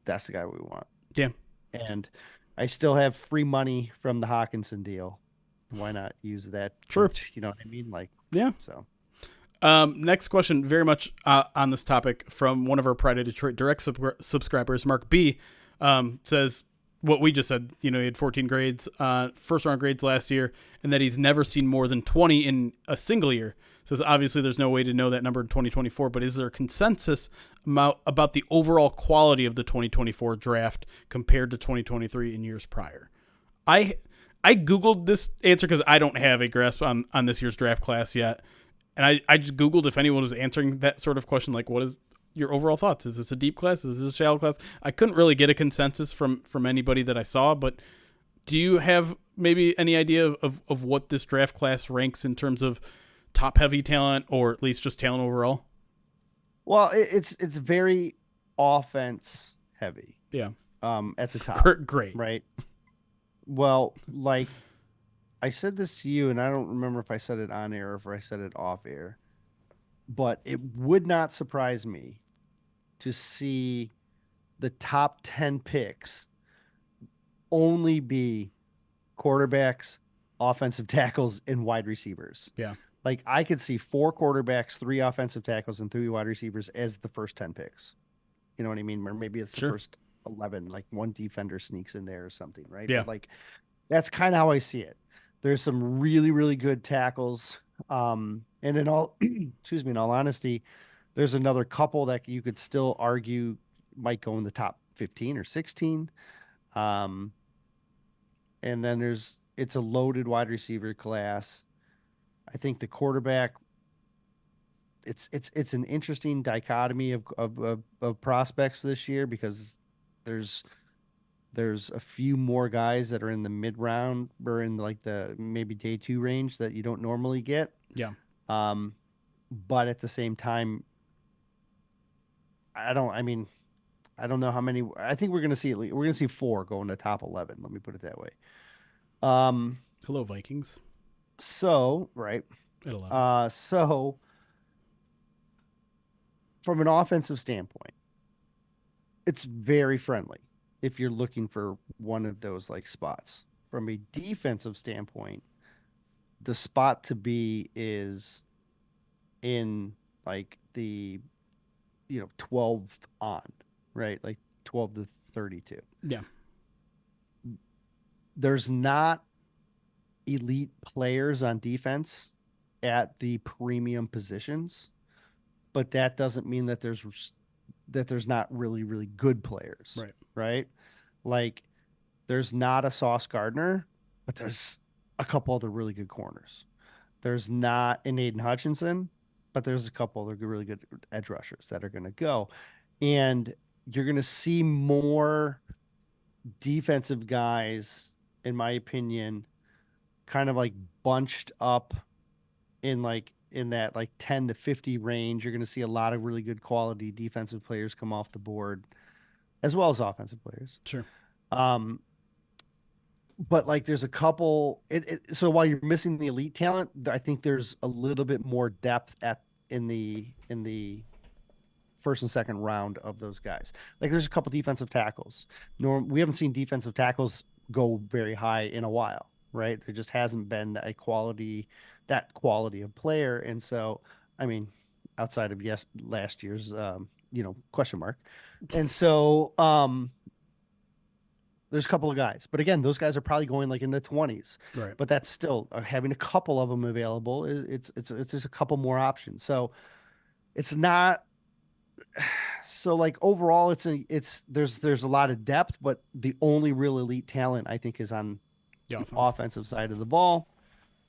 that's the guy we want. Yeah. And I still have free money from the Hawkinson deal. Why not use that? Sure. You know what I mean? Like, Yeah. so. Next question, very much on this topic from one of our Pride of Detroit direct subscribers, Mark B. Says what we just said. You know, he had 14 grades, first round grades last year, and that he's never seen more than 20 in a single year. Says obviously there's no way to know that number in 2024, but is there a consensus about the overall quality of the 2024 draft compared to 2023 in years prior? I Googled this answer because I don't have a grasp on this year's draft class yet. And I just Googled if anyone was answering that sort of question, like, what is your overall thoughts? Is this a deep class? Is this a shallow class? I couldn't really get a consensus from anybody that I saw, but do you have maybe any idea of what this draft class ranks in terms of top-heavy talent or at least just talent overall? Well, it's very offense heavy. Yeah. At the top. Great. Right. Well, like I said this to you, and I don't remember if I said it on air or if I said it off air, but it would not surprise me to see the top 10 picks only be quarterbacks, offensive tackles, and wide receivers. Yeah. Like I could see 4 quarterbacks, 3 offensive tackles, and 3 wide receivers as the first 10 picks. You know what I mean? Or maybe it's Sure. the first 11, like one defender sneaks in there or something, right? Yeah. But like that's kind of how I see it. There's some really, really good tackles. And in all, excuse me, in all honesty, there's another couple that you could still argue might go in the top 15 or 16. And then it's a loaded wide receiver class. I think the quarterback, it's an interesting dichotomy of prospects this year because there's a few more guys that are in the mid round or in like the maybe day 2 range that you don't normally get. Yeah. But at the same time, I don't know how many. I think we're going to see we're going to see 4 go in the top 11. Let me put it that way. Hello, Vikings. So, right. At 11. So from an offensive standpoint, it's very friendly if you're looking for one of those like spots. From a defensive standpoint, the spot to be is in like the 12th on, right? Like 12 to 32. Yeah. There's not elite players on defense at the premium positions, but that doesn't mean that there's not really, really good players. Right. Right. Like there's not a Sauce Gardner, but there's a couple other really good corners. There's not an Aiden Hutchinson, but there's a couple other really good edge rushers that are going to go. And you're going to see more defensive guys, in my opinion, kind of like bunched up in that like 10 to 50 range. You're going to see a lot of really good quality defensive players come off the board as well as offensive players. Sure. But like there's a couple so while you're missing the elite talent, I think there's a little bit more depth in the first and second round of those guys. Like there's a couple defensive tackles. We haven't seen defensive tackles go very high in a while, right? There just hasn't been that quality of player. And so, I mean, outside of last year's, question mark. And so, there's a couple of guys, but again, those guys are probably going like in the 20s. Right. But that's still having a couple of them available. It's just a couple more options. So it's not so like overall, there's a lot of depth, but the only real elite talent I think is on The the offense. offensive side of the ball.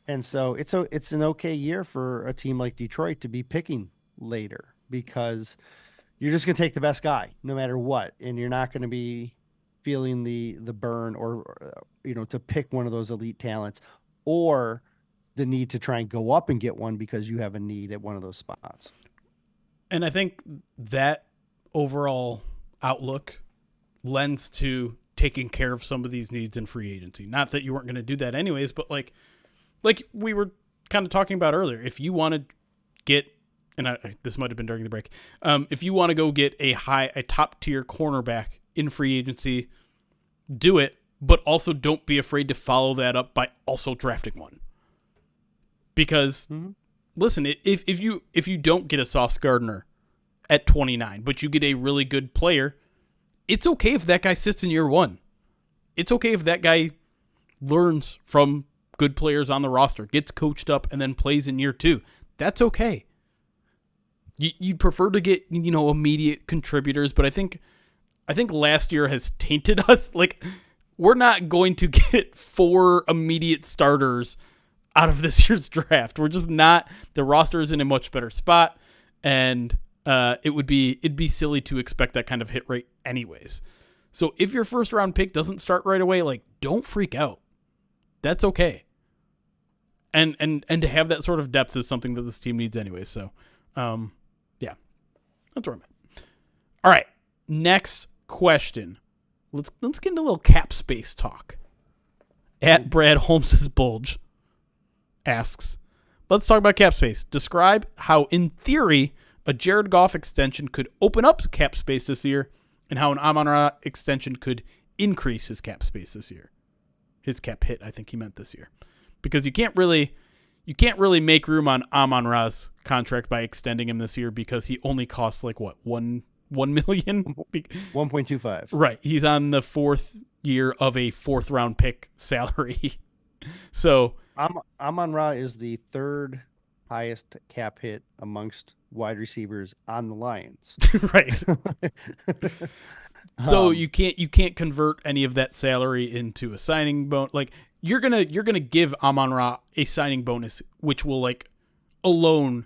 And so it's an okay year for a team like Detroit to be picking later because you're just going to take the best guy no matter what, and you're not going to be feeling the burn or to pick one of those elite talents or the need to try and go up and get one because you have a need at one of those spots. And I think that overall outlook lends to taking care of some of these needs in free agency. Not that you weren't going to do that anyways, but like we were kind of talking about earlier, if you want to get, and this might have been during the break, if you want to go get a top tier cornerback in free agency, do it, but also don't be afraid to follow that up by also drafting one. Because listen, if you don't get a Sauce Gardner at 29, but you get a really good player, it's okay if that guy sits in year one. It's okay if that guy learns from good players on the roster, gets coached up, and then plays in year two. That's okay. You'd prefer to get immediate contributors, but I think last year has tainted us. Like, we're not going to get 4 immediate starters out of this year's draft. We're just not. The roster is in a much better spot, and it'd be silly to expect that kind of hit rate anyways. So if your first round pick doesn't start right away, like, don't freak out. That's okay. And to have that sort of depth is something that this team needs anyway. So, yeah, that's where I'm at. All right, next question. Let's get into a little cap space talk. At Brad Holmes's Bulge asks, let's talk about cap space. Describe how, in theory, a Jared Goff extension could open up cap space this year, and how an Amon-Ra extension could increase his cap space this year. His cap hit, I think he meant this year. Because you can't really make room on Amon-Ra's contract by extending him this year because he only costs like what, 1 million? 1.25. Right. He's on the 4th year of a 4th round pick salary. So Amon-Ra is the 3rd highest cap hit amongst wide receivers on the Lions. Right. So you can't convert any of that salary into a signing bonus. Like, you're gonna give Amon-Ra a signing bonus, which will like alone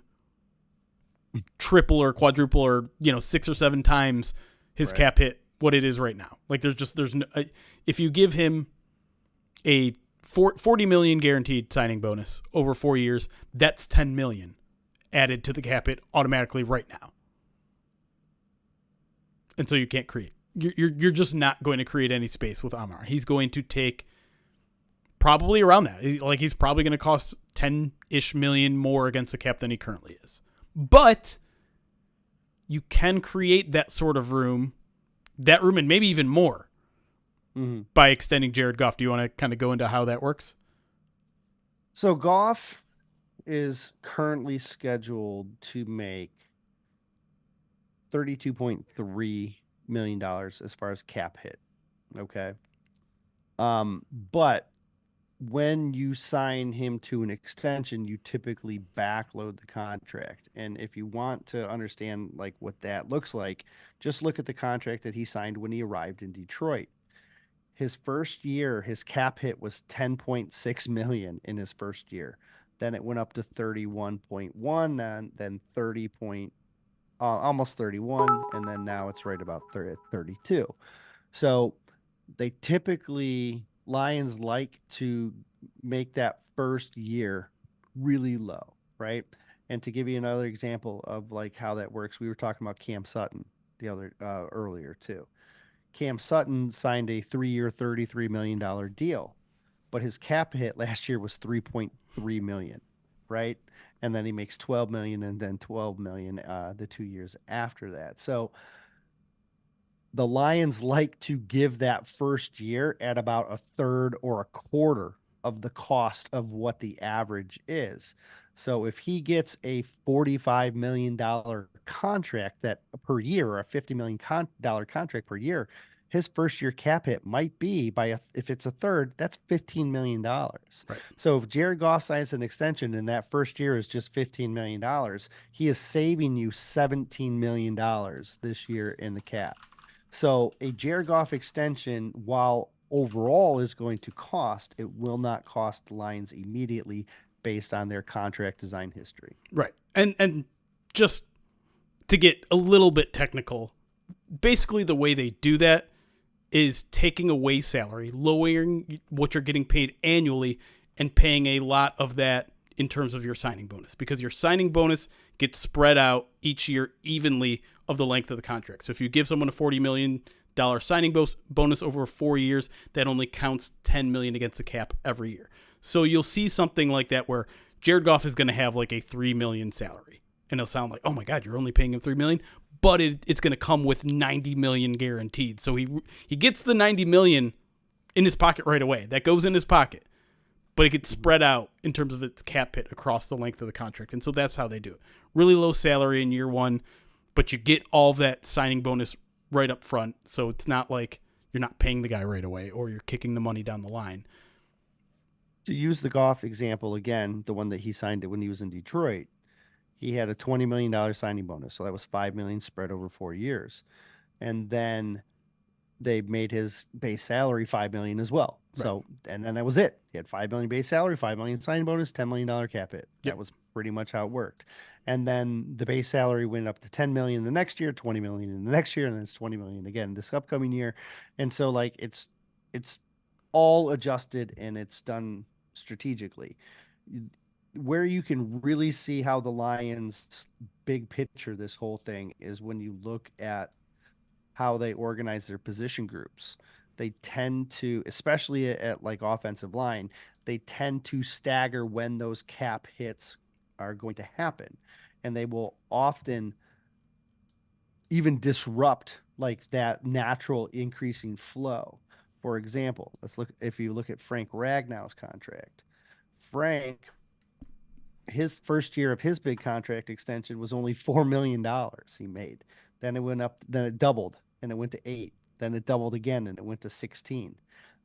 triple or quadruple or 6 or 7 times his cap hit what it is right now. Like, there's no, if you give him a 40 million guaranteed signing bonus over 4 years, that's 10 million added to the cap hit automatically right now. And so you can't create. You're just not going to create any space with Amon-Ra. He's going to take probably around that. He's probably going to cost 10-ish million more against the cap than he currently is. But you can create that sort of room, and maybe even more by extending Jared Goff. Do you want to kind of go into how that works? So Goff is currently scheduled to make $32.3 million as far as cap hit. Okay. But when you sign him to an extension, you typically backload the contract. And if you want to understand like what that looks like, just look at the contract that he signed when he arrived in Detroit. His first year, his cap hit was 10.6 million in his first year. Then it went up to 31.1, and then 30 point, almost 31, and then now it's right about 32. So they typically, Lions like to make that first year really low, right? And to give you another example of like how that works, we were talking about Cam Sutton earlier too. Cam Sutton signed a 3-year, $33 million deal, but his cap hit last year was 3.3 million, right? And then he makes 12 million and then 12 million the 2 years after that. So the Lions like to give that first year at about a third or a quarter of the cost of what the average is. So if he gets a $45 million contract that per year, or a $50 million contract per year, his first year cap hit might be if it's a third, that's $15 million. Right. So if Jared Goff signs an extension and that first year is just $15 million, he is saving you $17 million this year in the cap. So a Jared Goff extension, while overall is going to cost, it will not cost the Lions immediately based on their contract design history. Right. And just to get a little bit technical, basically the way they do that is taking away salary, lowering what you're getting paid annually, and paying a lot of that in terms of your signing bonus, because your signing bonus gets spread out each year evenly of the length of the contract. So if you give someone a $40 million signing bonus over 4 years, that only counts $10 million against the cap every year. So you'll see something like that where Jared Goff is going to have like a $3 million salary, and it'll sound like, oh my God, you're only paying him $3 million, but it's going to come with $90 million guaranteed. So he gets the $90 million in his pocket right away. That goes in his pocket, but it gets spread out in terms of its cap hit across the length of the contract. And so that's how they do it. Really low salary in year one, but you get all that signing bonus right up front. So it's not like you're not paying the guy right away or you're kicking the money down the line. To use the Goff example again, the one that he signed when he was in Detroit, he had a $20 million signing bonus. So that was $5 million spread over 4 years. And then they made his base salary $5 million as well. Right. So, and then that was it. He had $5 million base salary, $5 million signing bonus, $10 million cap hit. Yep. That was pretty much how it worked. And then the base salary went up to $10 million the next year, $20 million in the next year, and then it's $20 million again this upcoming year. And so like it's all adjusted and it's done strategically. Where you can really see how the Lions big picture this whole thing is when you look at how they organize their position groups. They tend to, especially at like offensive line, they tend to stagger when those cap hits are going to happen. And they will often even disrupt like that natural increasing flow. For example, if you look at Frank Ragnow's contract. Frank, his first year of his big contract extension was only $4 million he made. Then it went up, then it doubled and it went to 8. Then it doubled again and it went to 16.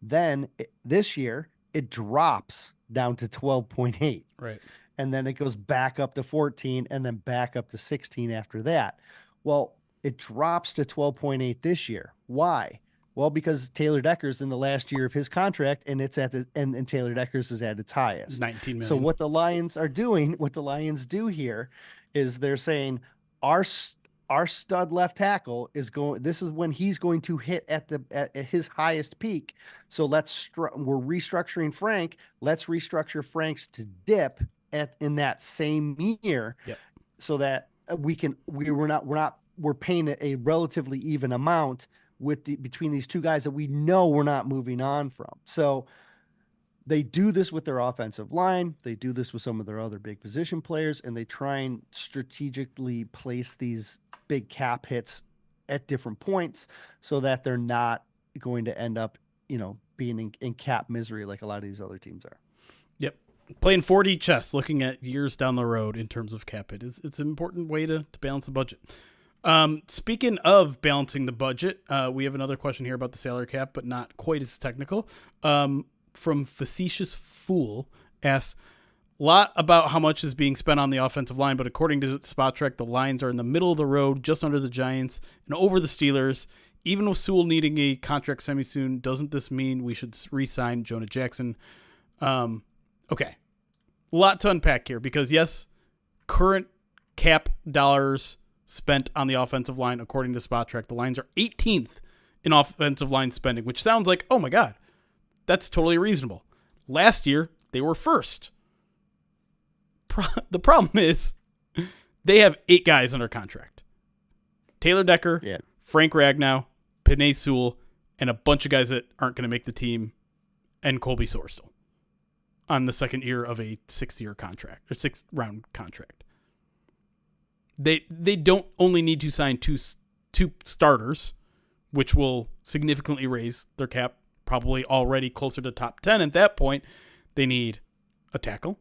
Then this year it drops down to 12.8. Right. And then it goes back up to 14 and then back up to 16 after that. Well, it drops to 12.8 this year. Why? Well, because Taylor Decker's in the last year of his contract and it's at and Taylor Decker's is at its highest. 19 million. So what the Lions are doing, what the Lions do here is they're saying our stud left tackle is going, this is when he's going to hit at his highest peak. So we're restructuring Frank. Let's restructure Frank's to dip in that same year. Yep. So that we're paying a relatively even amount between these two guys that we know we're not moving on from. So they do this with their offensive line. They do this with some of their other big position players, and they try and strategically place these big cap hits at different points so that they're not going to end up, being in cap misery like a lot of these other teams are. Yep. Playing 4D chess, looking at years down the road in terms of cap hit. It's an important way to balance the budget. Speaking of balancing the budget, we have another question here about the salary cap, but not quite as technical. From Facetious Fool asks, a lot about how much is being spent on the offensive line, but according to Spot Trek, the Lions are in the middle of the road, just under the Giants and over the Steelers. Even with Sewell needing a contract semi-soon, doesn't this mean we should re-sign Jonah Jackson? Okay. A lot to unpack here because, yes, current cap dollars spent on the offensive line, according to Spot Trek, the Lions are 18th in offensive line spending, which sounds like, oh my God, that's totally reasonable. Last year, they were first. The problem is they have 8 guys under contract. Taylor Decker, Frank Ragnow, Penei Sewell, and a bunch of guys that aren't going to make the team, and Colby Sorsdal on the second year of a 6-year contract or 6-round contract. They don't only need to sign two starters, which will significantly raise their cap, probably already closer to top 10 at that point. They need a tackle.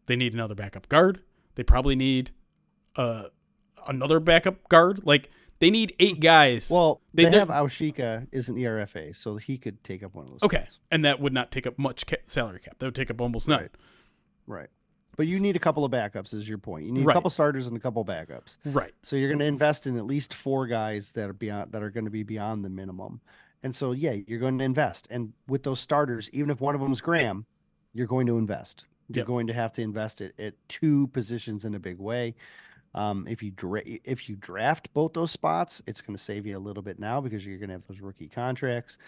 They need another backup guard. They probably need another backup guard. Like, they need 8 guys. Well, they have Aushika is an ERFA, so he could take up one of those. Okay, spots. and that would not take up much salary cap. That would take up almost none. Right. But you need a couple of backups, is your point. You need Right. a couple starters and a couple backups. Right. So you're going to invest in at least 4 guys that are going to be beyond the minimum. And so, yeah, you're going to invest. And with those starters, even if one of them is Graham, you're going to invest. You're going to have to invest it at 2 positions in a big way. If you draft both those spots, it's going to save you a little bit now because you're going to have those rookie contracts,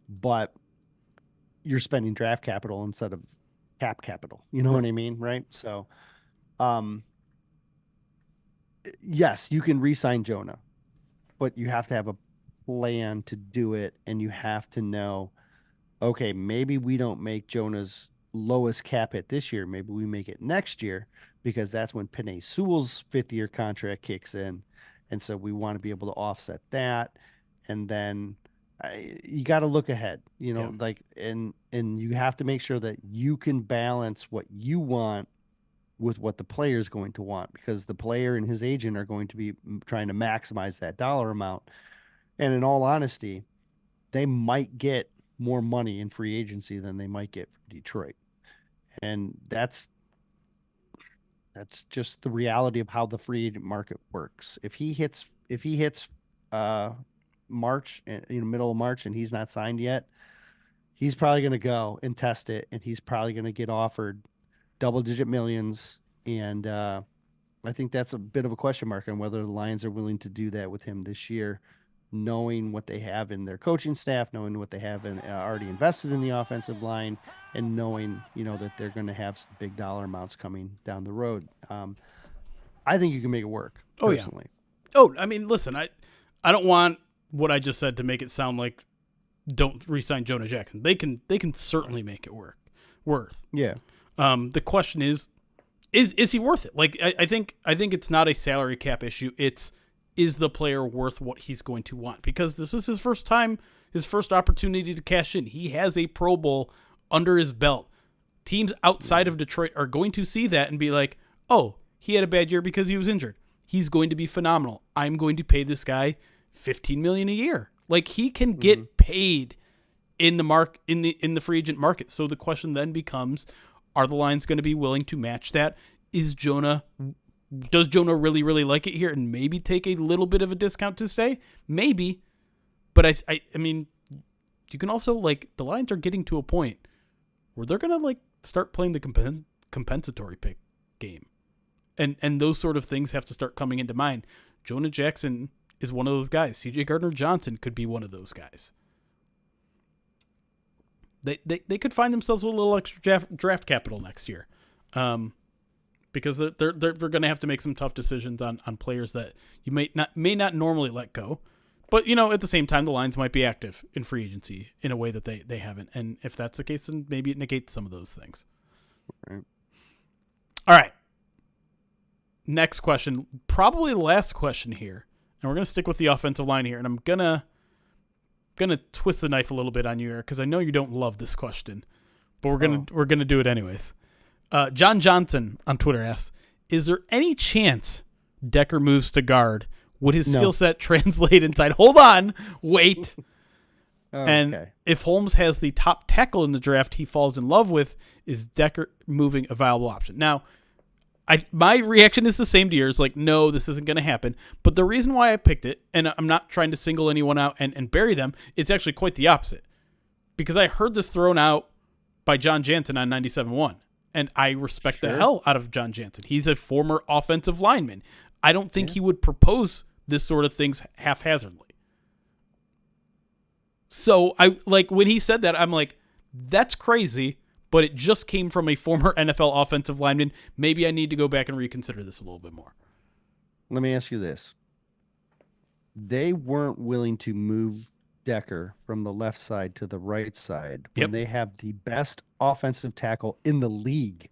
but you're spending draft capital instead of cap capital. You know what I mean? Right. So, yes, you can re-sign Jonah, but you have to have a plan to do it. And you have to know, okay, maybe we don't make Jonah's lowest cap hit this year. Maybe we make it next year because that's when Penei Sewell's 5th-year contract kicks in. And so we want to be able to offset that. And then you got to look ahead, and you have to make sure that you can balance what you want with what the player is going to want, because the player and his agent are going to be trying to maximize that dollar amount. And in all honesty, they might get more money in free agency than they might get from Detroit. And that's just the reality of how the free agent market works. If he hits March, middle of March, and he's not signed yet, he's probably going to go and test it, and he's probably going to get offered double-digit millions. And I think that's a bit of a question mark on whether the Lions are willing to do that with him this year, knowing what they have in their coaching staff, knowing what they have already invested in the offensive line, and knowing, that they're going to have some big dollar amounts coming down the road. I think you can make it work, personally. Oh, I mean, listen, I don't want what I just said to make it sound like don't re-sign Jonah Jackson. They can certainly make it worth. Yeah. The question is he worth it? Like, I think it's not a salary cap issue. Is the player worth what he's going to want? Because this is his first opportunity to cash in. He has a Pro Bowl under his belt. Teams outside of Detroit are going to see that and be like, oh, he had a bad year because he was injured. He's going to be phenomenal. I'm going to pay this guy $15 million a year. Like, he can get paid in the free agent market. So the question then becomes, are the Lions going to be willing to match that? Does Jonah really, really like it here and maybe take a little bit of a discount to stay? Maybe. But I mean, you can also, like, the Lions are getting to a point where they're going to, like, start playing the compensatory pick game. And those sort of things have to start coming into mind. Jonah Jackson is one of those guys. CJ Gardner-Johnson could be one of those guys. They could find themselves with a little extra draft capital next year. Because they're going to have to make some tough decisions on players that you may not normally let go. But, at the same time, the Lions might be active in free agency in a way that they haven't. And if that's the case, then maybe it negates some of those things. Right. All right. Next question, probably the last question here. And we're going to stick with the offensive line here. And I'm going to twist the knife a little bit on you, Erik, because I know you don't love this question. But we're going to do it anyways. John Johnson on Twitter asks, is there any chance Decker moves to guard? Would his skill set translate inside? Hold on. Wait. And if Holmes has the top tackle in the draft he falls in love with, is Decker moving a viable option? Now, my reaction is the same to yours. Like, no, this isn't going to happen. But the reason why I picked it, and I'm not trying to single anyone out and bury them, it's actually quite the opposite. Because I heard this thrown out by John Jansen on 97.1. And I respect the hell out of John Jansen. He's a former offensive lineman. I don't think he would propose this sort of things haphazardly. So when he said that, I'm like, that's crazy, but it just came from a former NFL offensive lineman. Maybe I need to go back and reconsider this a little bit more. Let me ask you this. They weren't willing to move Decker from the left side to the right side when they have the best offensive tackle in the league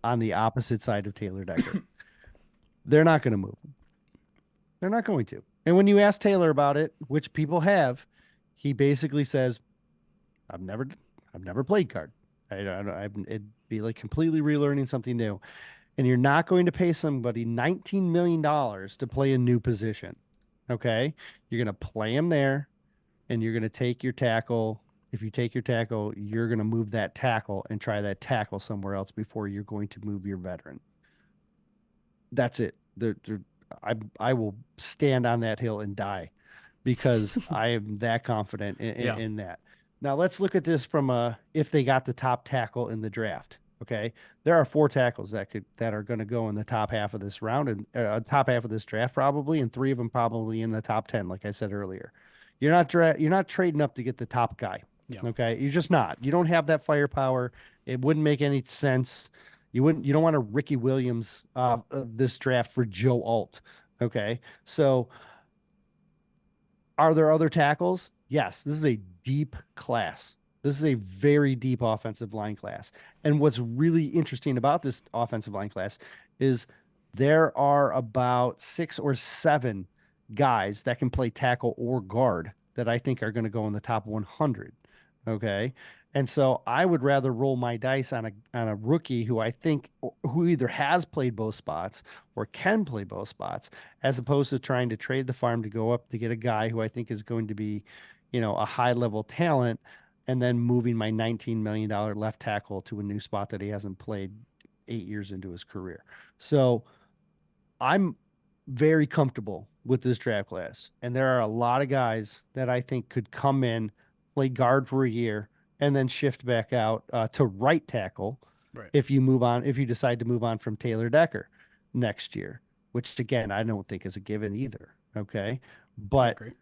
on the opposite side of Taylor Decker. They're not going to move him. They're not going to. And when you ask Taylor about it, which people have, he basically says, I've never played guard. It'd be like completely relearning something new. And you're not going to pay somebody $19 million to play a new position. Okay. You're going to play him there and you're going to take your tackle. If you take your tackle, you're going to move that tackle and try that tackle somewhere else before you're going to move your veteran. That's it. I will stand on that hill and die because I am that confident Yeah. in that. Now let's look at this from if they got the top tackle in the draft. Okay, there are four tackles that are going to go in the top half of this round and top half of this draft probably, and three of them probably in the top 10. Like I said earlier, you're not trading up to get the top guy. Yeah. Okay, you're just not. You don't have that firepower. It wouldn't make any sense. You don't want to Ricky Williams this draft for Joe Alt. Okay, so are there other tackles? Yes, this is a deep class. This is a very deep offensive line class. And what's really interesting about this offensive line class is there are about 6 or 7 guys that can play tackle or guard that I think are going to go in the top 100. Okay. And so I would rather roll my dice on a rookie who I think who either has played both spots or can play both spots, as opposed to trying to trade the farm to go up to get a guy who I think is going to be, a high level talent, and then moving my $19 million left tackle to a new spot that he hasn't played 8 years into his career. So I'm very comfortable with this draft class. And there are a lot of guys that I think could come in, play guard for a year, and then shift back out to right tackle Right. if you decide to move on from Taylor Decker next year, which again, I don't think is a given either. Okay. I But agree.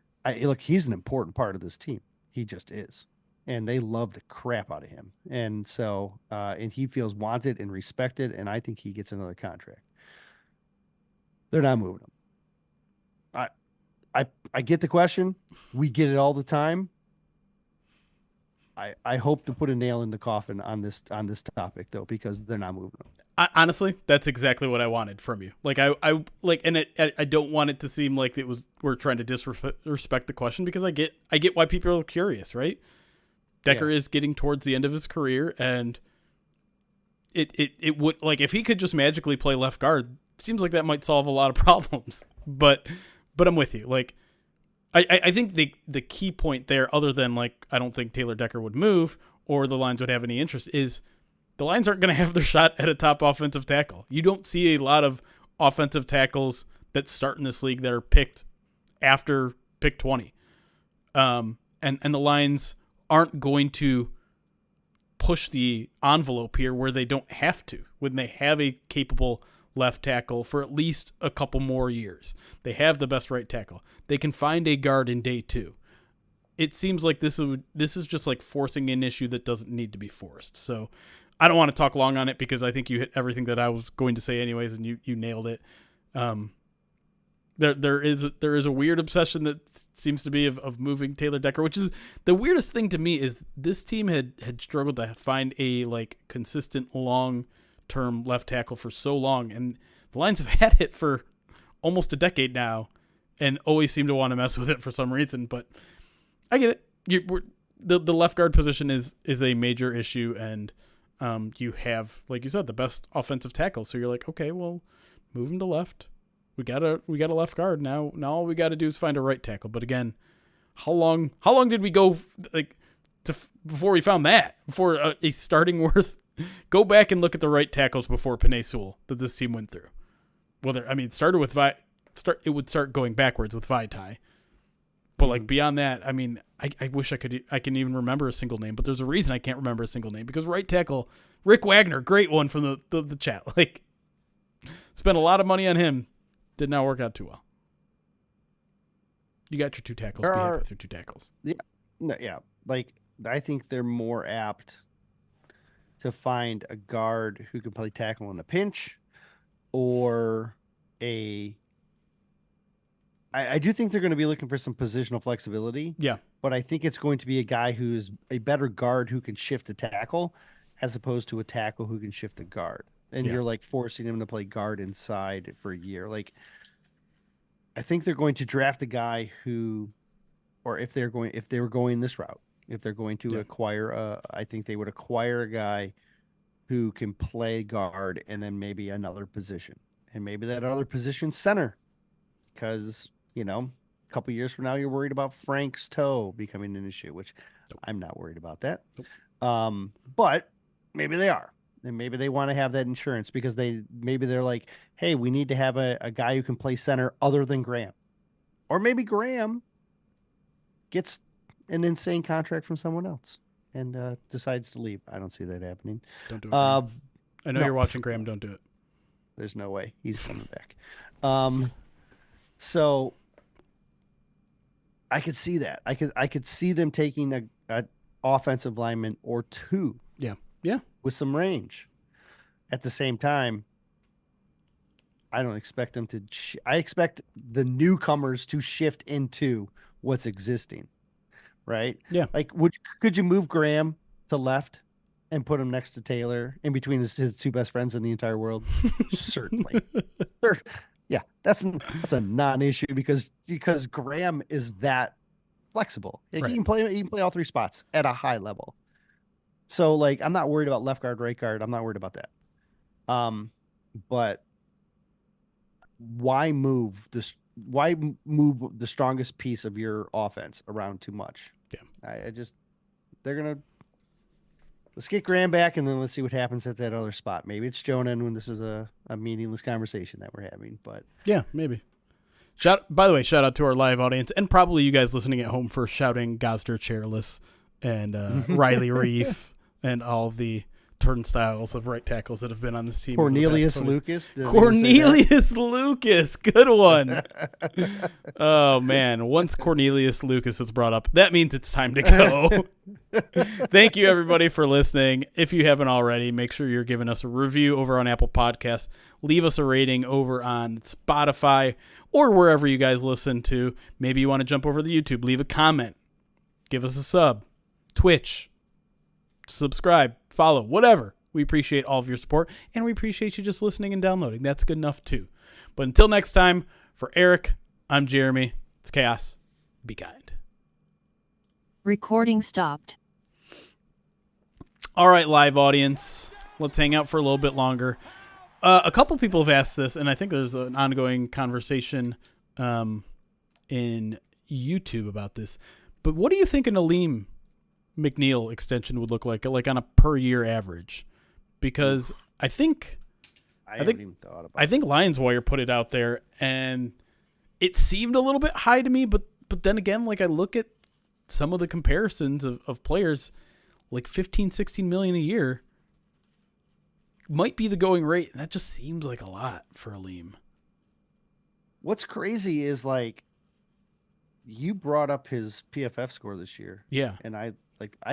look, he's an important part of this team. He just is. And they love the crap out of him. And so, and he feels wanted and respected. And I think he gets another contract. They're not moving him. I, I get the question. We get it all the time. I hope to put a nail in the coffin on this topic though, because they're not moving them. Honestly, that's exactly what I wanted from you. Like I like, and I don't want it to seem like we're trying to disrespect the question, because I get why people are curious, right? Decker is getting towards the end of his career, and it would, like, if he could just magically play left guard, seems like that might solve a lot of problems. But I'm with you. Like, I think the key point there, other than, like, I don't think Taylor Decker would move or the Lions would have any interest, is the Lions aren't going to have their shot at a top offensive tackle. You don't see a lot of offensive tackles that start in this league that are picked after pick 20. And the Lions aren't going to push the envelope here where they don't have to, when they have a capable left tackle for at least a couple more years. They have the best right tackle. They can find a guard in day 2. It seems like this is just like forcing an issue that doesn't need to be forced. So I don't want to talk long on it, because I think you hit everything that I was going to say anyways, and you nailed it. There is a weird obsession that seems to be of moving Taylor Decker, which is the weirdest thing to me. Is this team had struggled to find a, like, consistent long-term left tackle for so long, and the Lions have had it for almost a decade now, and always seem to want to mess with it for some reason. But I get it. The left guard position is a major issue, and you have, like you said, the best offensive tackle. So you're like, okay, well, move him to left. We got a left guard now. Now all we got to do is find a right tackle. But again, how long did we go, like, before we found that? Before a starting worth? Go back and look at the right tackles before Penei Sewell that this team went through. Well, it started with it would start going backwards with Vaitai. But, like, beyond that, I mean, I wish I can even remember a single name, but there's a reason I can't remember a single name, because right tackle, Rick Wagner, great one from the chat. Like, spent a lot of money on him. Did not work out too well. You got your 2 tackles. Be happy with your 2 tackles. Yeah. No, yeah. Like, I think they're more apt to find a guard who can play tackle in a pinch, or I do think they're going to be looking for some positional flexibility. Yeah. But I think it's going to be a guy who's a better guard who can shift a tackle, as opposed to a tackle who can shift a guard. And you're, like, forcing him to play guard inside for a year. Like, I think they're going to draft a guy who, or if they were going this route, if they're going to Yeah. acquire. I think they would acquire a guy who can play guard and then maybe another position, and maybe that other position center, because a couple years from now you're worried about Frank's toe becoming an issue, which I'm not worried about that. But maybe they are. And maybe they want to have that insurance because they're like, hey, we need to have a guy who can play center other than Graham. Or maybe Graham gets an insane contract from someone else and decides to leave. I don't see that happening. Don't do it, Graham. I know No. you're watching, Graham. Don't do it. There's no way he's coming back. So I could see that. I could see them taking a offensive lineman or two. Yeah. With some range. At the same time, I don't expect them to. I expect the newcomers to shift into what's existing, right? Yeah. Like, could you move Graham to left and put him next to Taylor in between his two best friends in the entire world? Certainly. Yeah, that's a non-issue because Graham is that flexible. Like, Right. he can play all three spots at a high level. So, like, I'm not worried about left guard, right guard. I'm not worried about that. But why move this? Why move the strongest piece of your offense around too much? Yeah, let's get Graham back, and then let's see what happens at that other spot. Maybe it's Jonah when this is a meaningless conversation that we're having. But yeah, maybe. By the way, shout out to our live audience and probably you guys listening at home for shouting Gosder Chairless and Riley Reef and all the turnstiles of right tackles that have been on this team. Cornelius Lucas. Cornelius Lucas. Good one. Oh, man. Once Cornelius Lucas is brought up, that means it's time to go. Thank you, everybody, for listening. If you haven't already, make sure you're giving us a review over on Apple Podcasts. Leave us a rating over on Spotify or wherever you guys listen to. Maybe you want to jump over to YouTube. Leave a comment. Give us a sub. Twitch. Subscribe, follow, whatever. We appreciate all of your support, and we appreciate you just listening and downloading. That's good enough, too. But until next time, for Erik, I'm Jeremy. It's Chaos. Be kind. Recording stopped. All right, live audience. Let's hang out for a little bit longer. A couple people have asked this, and I think there's an ongoing conversation in YouTube about this. But what do you think an Aleem McNeil extension would look like on a per year average? Because I think Lions Wire put it out there and it seemed a little bit high to me, but then again, like I look at some of the comparisons of players, like 15, 16 million a year might be the going rate, and that just seems like a lot for Aleem. What's crazy is, like, you brought up his PFF score this year. Yeah. And I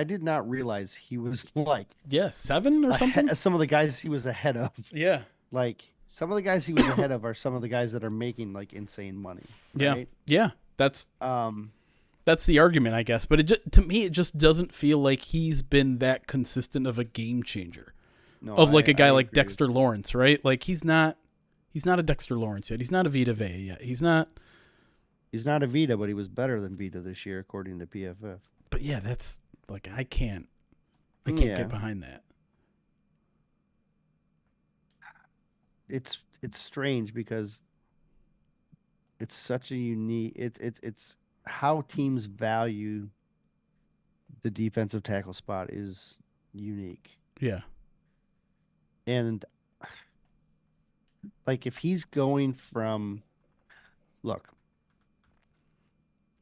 did not realize he was like 7 or something. Some of the guys he was ahead of. Yeah. Like some of the guys he was ahead of are some of the guys that are making like insane money. Right? Yeah. That's the argument, I guess. But to me, it just doesn't feel like he's been that consistent of a game changer. No, a guy like Dexter Lawrence, right? Like he's not a Dexter Lawrence yet. He's not a Vita Vea yet. He's not a Vita, but he was better than Vita this year, according to PFF. But yeah, that's like I can't get behind that. It's strange because it's such a unique. It's how teams value the defensive tackle spot is unique. Yeah. And like if he's going from, look,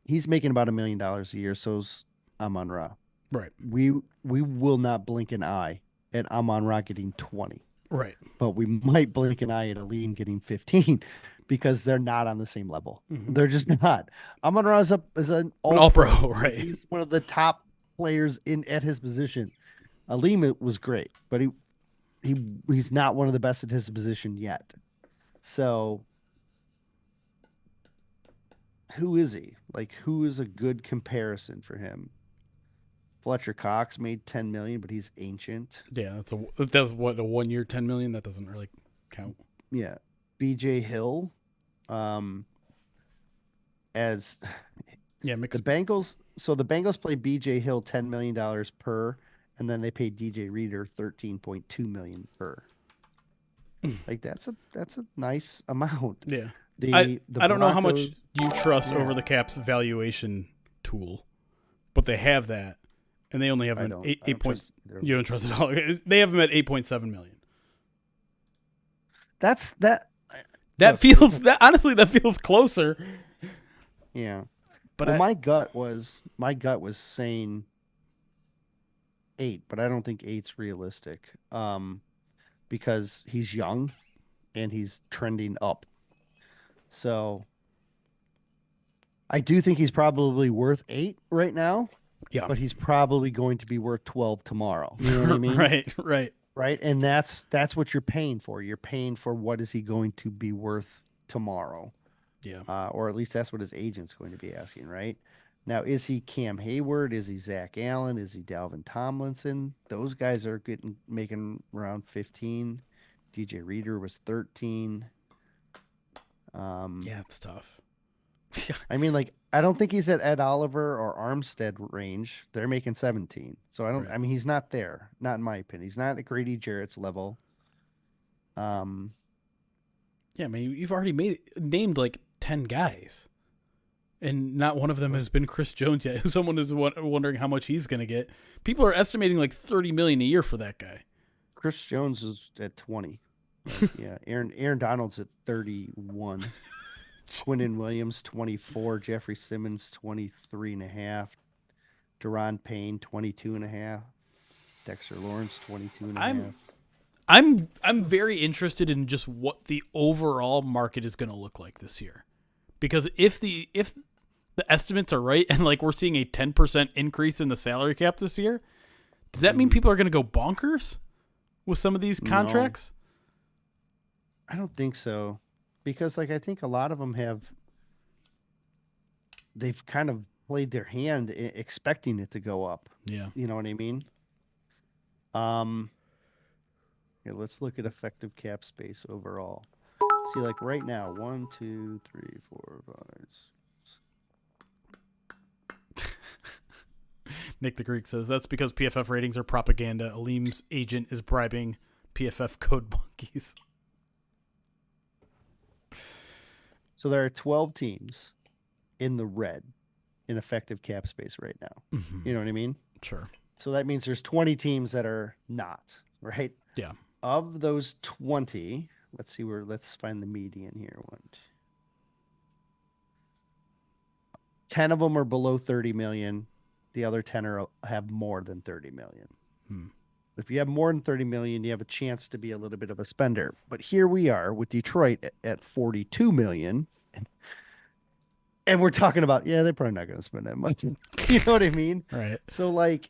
he's making about $1 million a year, so's Amon-Ra. Right. We will not blink an eye at Amon-Ra getting 20. Right. But we might blink an eye at Aleem getting 15 because they're not on the same level. Mm-hmm. They're just not. Amon-Ra is an all-pro. Right. He's one of the top players at his position. Aleem was great, but he's not one of the best at his position yet. So who is he? Like, who is a good comparison for him? Fletcher Cox made $10 million, but he's ancient. Yeah, that's what, a 1 year $10 million. That doesn't really count. Yeah, BJ Hill, the Bengals. So the Bengals play BJ Hill $10 million per, and then they pay DJ Reader 13.2 million per. Like that's a nice amount. Yeah. I The I don't know how much Broncos, you trust yeah, over the Cap's valuation tool, but they have that, and they only have an I eight don't points. trust either of You them. don't trust it at all. They have them at 8.7 million. That's that. That Look, feels that honestly that feels closer. yeah. But Well, I my gut was saying 8, but I don't think eight's realistic. Because he's young and he's trending up. So I do think he's probably worth 8 right now, yeah. but he's probably going to be worth 12 tomorrow. You know what I mean? Right. Right? And that's what you're paying for. You're paying for what is he going to be worth tomorrow? Yeah. Or at least that's what his agent's going to be asking, right? Now, is he Cam Hayward? Is he Zach Allen? Is he Dalvin Tomlinson? Those guys are making around 15. DJ Reader was 13. Um, Yeah, it's tough. I mean, like, I don't think he's at Ed Oliver or Armstead range. They're making 17. So Right. I mean, he's not there, not in my opinion. He's not at Grady Jarrett's level. Um, Yeah, I mean, you've already named like 10 guys, and not one of them has been Chris Jones yet. Someone is wondering how much he's going to get. People are estimating like 30 million a year for that guy. Chris Jones is at 20. Yeah, Aaron Donald's at 31. Quinnen Williams, 24. Jeffrey Simmons, 23 and a half. Deron Payne, 22 and a half. Dexter Lawrence, 22 and a half. I'm I'm very interested in just what the overall market is going to look like this year. Because if the estimates are right and like we're seeing a 10% increase in the salary cap this year, does that mean people are going to go bonkers with some of these No, contracts? I don't think so. Because like I think a lot of them they've kind of played their hand expecting it to go up. Yeah. You know what I mean? Um Here, let's look at effective cap space overall. See, like right now, 1, 2, 3, 4, 5. Nick the Greek says that's because PFF ratings are propaganda. Aleem's agent is bribing PFF code monkeys. So there are 12 teams in the red in effective cap space right now. Mm-hmm. You know what I mean? Sure. So that means there's 20 teams that are not, right? Yeah. Of those 20, let's find the median here. 10 of them are below 30 million. The other 10 have more than 30 million. If you have more than 30 million, you have a chance to be a little bit of a spender. But here we are with Detroit at 42 million. And we're talking about, they're probably not going to spend that much. You know what I mean? Right. So, like,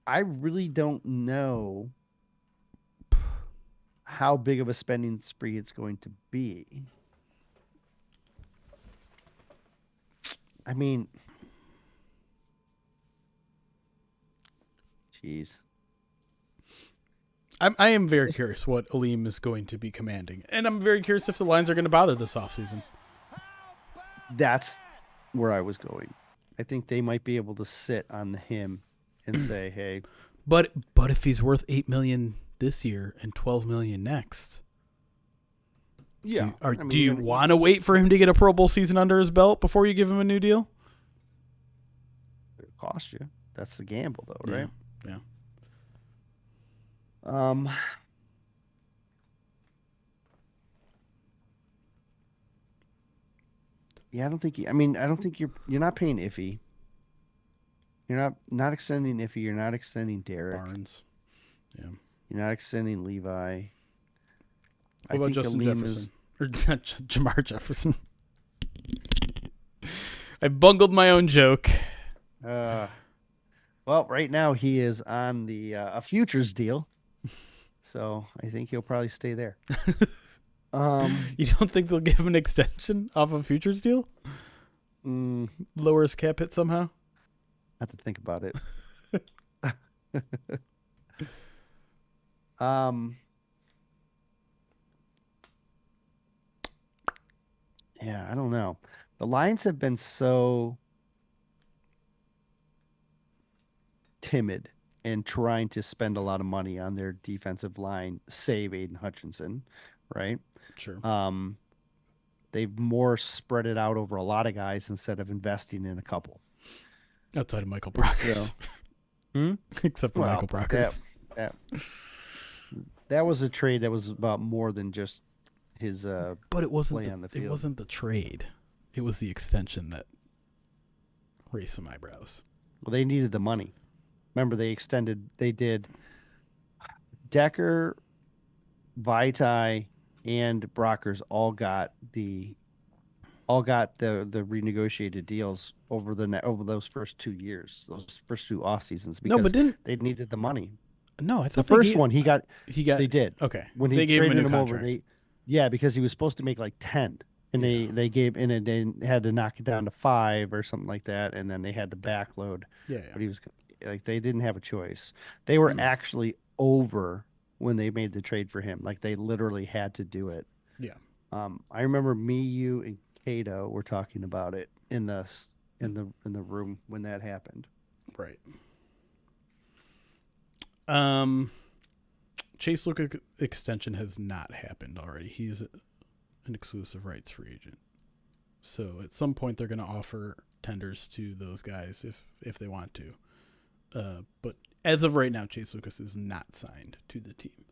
I really don't know how big of a spending spree it's going to be. I mean, jeez. I am very curious what Aleem is going to be commanding. And I'm very curious if the lines are going to bother this offseason. That's where I was going. I think they might be able to sit on him and say, hey. But if he's worth $8 million this year and $12 million next. Yeah. Do you want to wait for him to get a Pro Bowl season under his belt before you give him a new deal? It'll cost you. That's the gamble, though, right? Yeah. Yeah, I don't think you're not paying Iffy. You're not extending Iffy. You're not extending Derek. Barnes. Yeah. You're not extending Levi. What about Justin Jefferson? Or not Jamar Jefferson. I bungled my own joke. Well, right now he is on the a futures deal, so I think he'll probably stay there. You don't think they'll give him an extension off a futures deal? Lower his cap hit somehow? I have to think about it. Yeah, I don't know. The Lions have been so timid and trying to spend a lot of money on their defensive line, save Aiden Hutchinson, right? Sure. They've more spread it out over a lot of guys instead of investing in a couple. Outside of Michael And so, Brockers. Except for Michael Brockers. That that was a trade that was about more than just his But it wasn't play on the field. It wasn't the trade. It was the extension that raised some eyebrows. Well, they needed the money. Remember, they did Decker, Vitae, and Brockers all got the renegotiated deals over those first 2 years, those first 2 off seasons, because they needed the money. No, I thought the first one he got. They did. Okay. When they gave him a new over, contract. because he was supposed to make like 10, and they had to knock it down to 5 or something like that, and then they had to backload. Yeah. But he was like, they didn't have a choice. They were actually over when they made the trade for him. Like, they literally had to do it. Yeah. I remember me, you, and Cato were talking about it in the room when that happened. Right. Chase Luka extension has not happened already. He's an exclusive rights free agent. So at some point they're going to offer tenders to those guys if they want to. But as of right now, Chase Lucas is not signed to the team.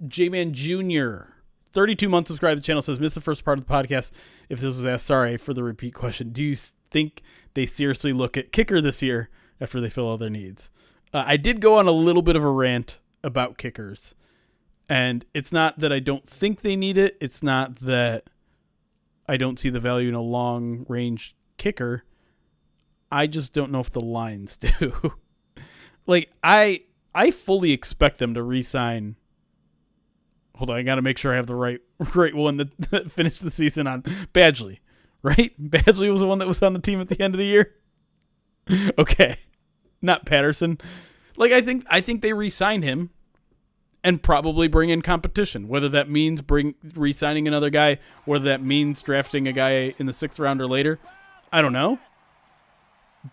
J-Man Jr., 32 months subscribed to the channel, says, missed the first part of the podcast. If this was asked, sorry for the repeat question. Do you think they seriously look at kicker this year after they fill all their needs? I did go on a little bit of a rant about kickers, and it's not that I don't think they need it. It's not that I don't see the value in a long-range kicker. I just don't know if the Lions do. Like, I fully expect them to re-sign. Hold on, I got to make sure I have the right one that finished the season on Badgley, right? Badgley was the one that was on the team at the end of the year. Okay, not Patterson. Like, I think they re-sign him and probably bring in competition. Whether that means re-signing another guy, whether that means drafting a guy in the 6th round or later, I don't know.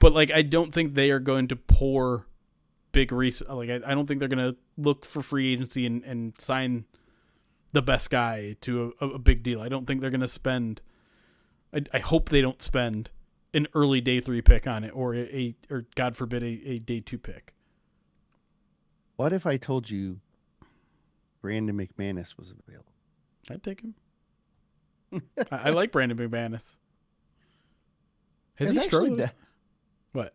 But like, I don't think they are going to pour big I don't think they're going to look for free agency and sign the best guy to a big deal. I don't think they're going to spend. I hope they don't spend an early day 3 pick on it, or God forbid a day 2 pick. What if I told you Brandon McManus was available? I'd take him. I like Brandon McManus. Has he struggled? What?